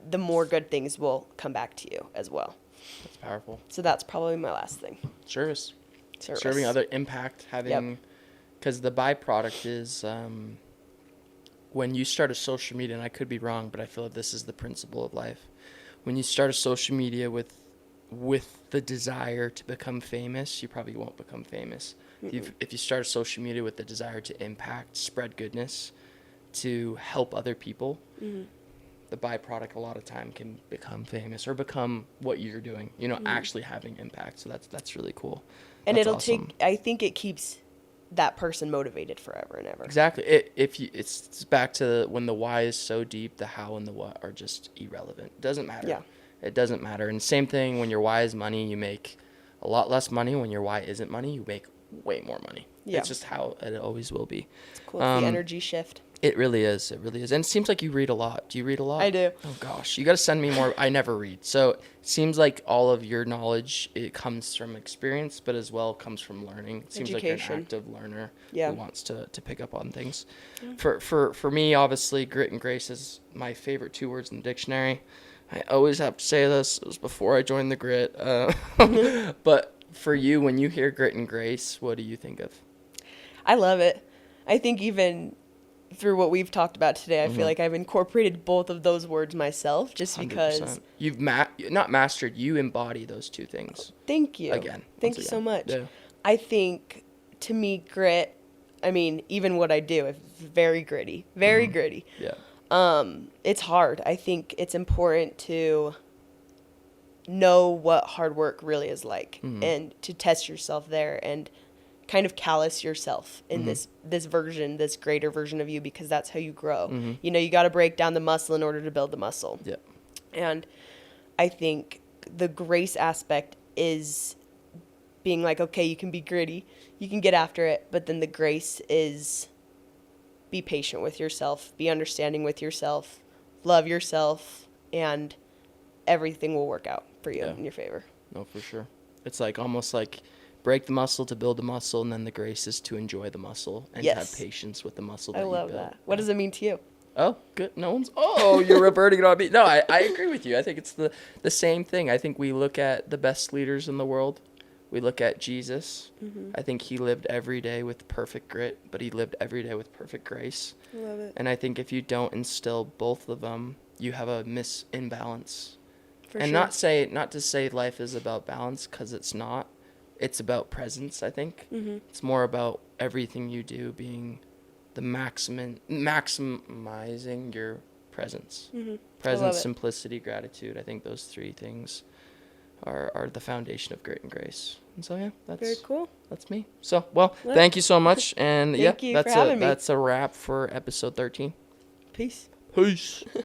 the more good things will come back to you as well. That's powerful. So that's probably my last thing. Service. Serving other, impact, having, because the byproduct is when you start a social media, and I could be wrong, but I feel like this is the principle of life. When you start a social media with the desire to become famous, you probably won't become famous. If you start a social media with the desire to impact, spread goodness, to help other people, the byproduct a lot of time can become famous or become what you're doing, you know, actually having impact. So that's really cool. And that's it'll awesome. I think it keeps that person motivated forever and ever. Exactly. It's back to when the why is so deep, the how and the what are just irrelevant. It doesn't matter. Yeah. It doesn't matter. And same thing when your why is money, you make a lot less money. When your why isn't money, you make way more money. Yeah. It's just how it always will be. It's cool. It's the energy shift. It really is. It really is. And it seems like you read a lot. Do you read a lot? I do. Oh, gosh. You got to send me more. I never read. So it seems like all of your knowledge, it comes from experience, but as well comes from learning. It seems like you're an active learner who wants to pick up on things. Yeah. For me, obviously, grit and grace is my favorite 2 words in the dictionary. I always have to say this. It was before I joined the grit. But for you, when you hear grit and grace, what do you think of? I love it. I think even through what we've talked about today, I feel like I've incorporated both of those words myself just 100%. Because you've not mastered, you embody those 2 things. Thank you. Thank you so much. Yeah. I think to me, grit, I mean, even what I do, it's very gritty, very gritty. Yeah. It's hard. I think it's important to know what hard work really is like and to test yourself there and kind of callous yourself in this greater version of you, because that's how you grow. You know, you got to break down the muscle in order to build the muscle. Yeah. And I think the grace aspect is being like, okay, you can be gritty, you can get after it, but then the grace is be patient with yourself, be understanding with yourself, love yourself, and everything will work out for you in your favor. No, for sure. It's like almost like break the muscle to build the muscle, and then the grace is to enjoy the muscle and to have patience with the muscle that you build. I love that. What does it mean to you? Oh, good. No one's... Oh, you're reverting it on me. No, I agree with you. I think it's the same thing. I think we look at the best leaders in the world. We look at Jesus. I think he lived every day with perfect grit, but he lived every day with perfect grace. I love it. And I think if you don't instill both of them, you have a imbalance. For and sure. not to say life is about balance, because it's not. It's about presence, I think. It's more about everything you do being the maximizing your presence. Presence, simplicity, gratitude. I think those 3 things are the foundation of grit and grace. And so, yeah, that's very cool. That's me. So, well, thank you so much. And thank you for having me. That's a wrap for episode 13. Peace. Peace.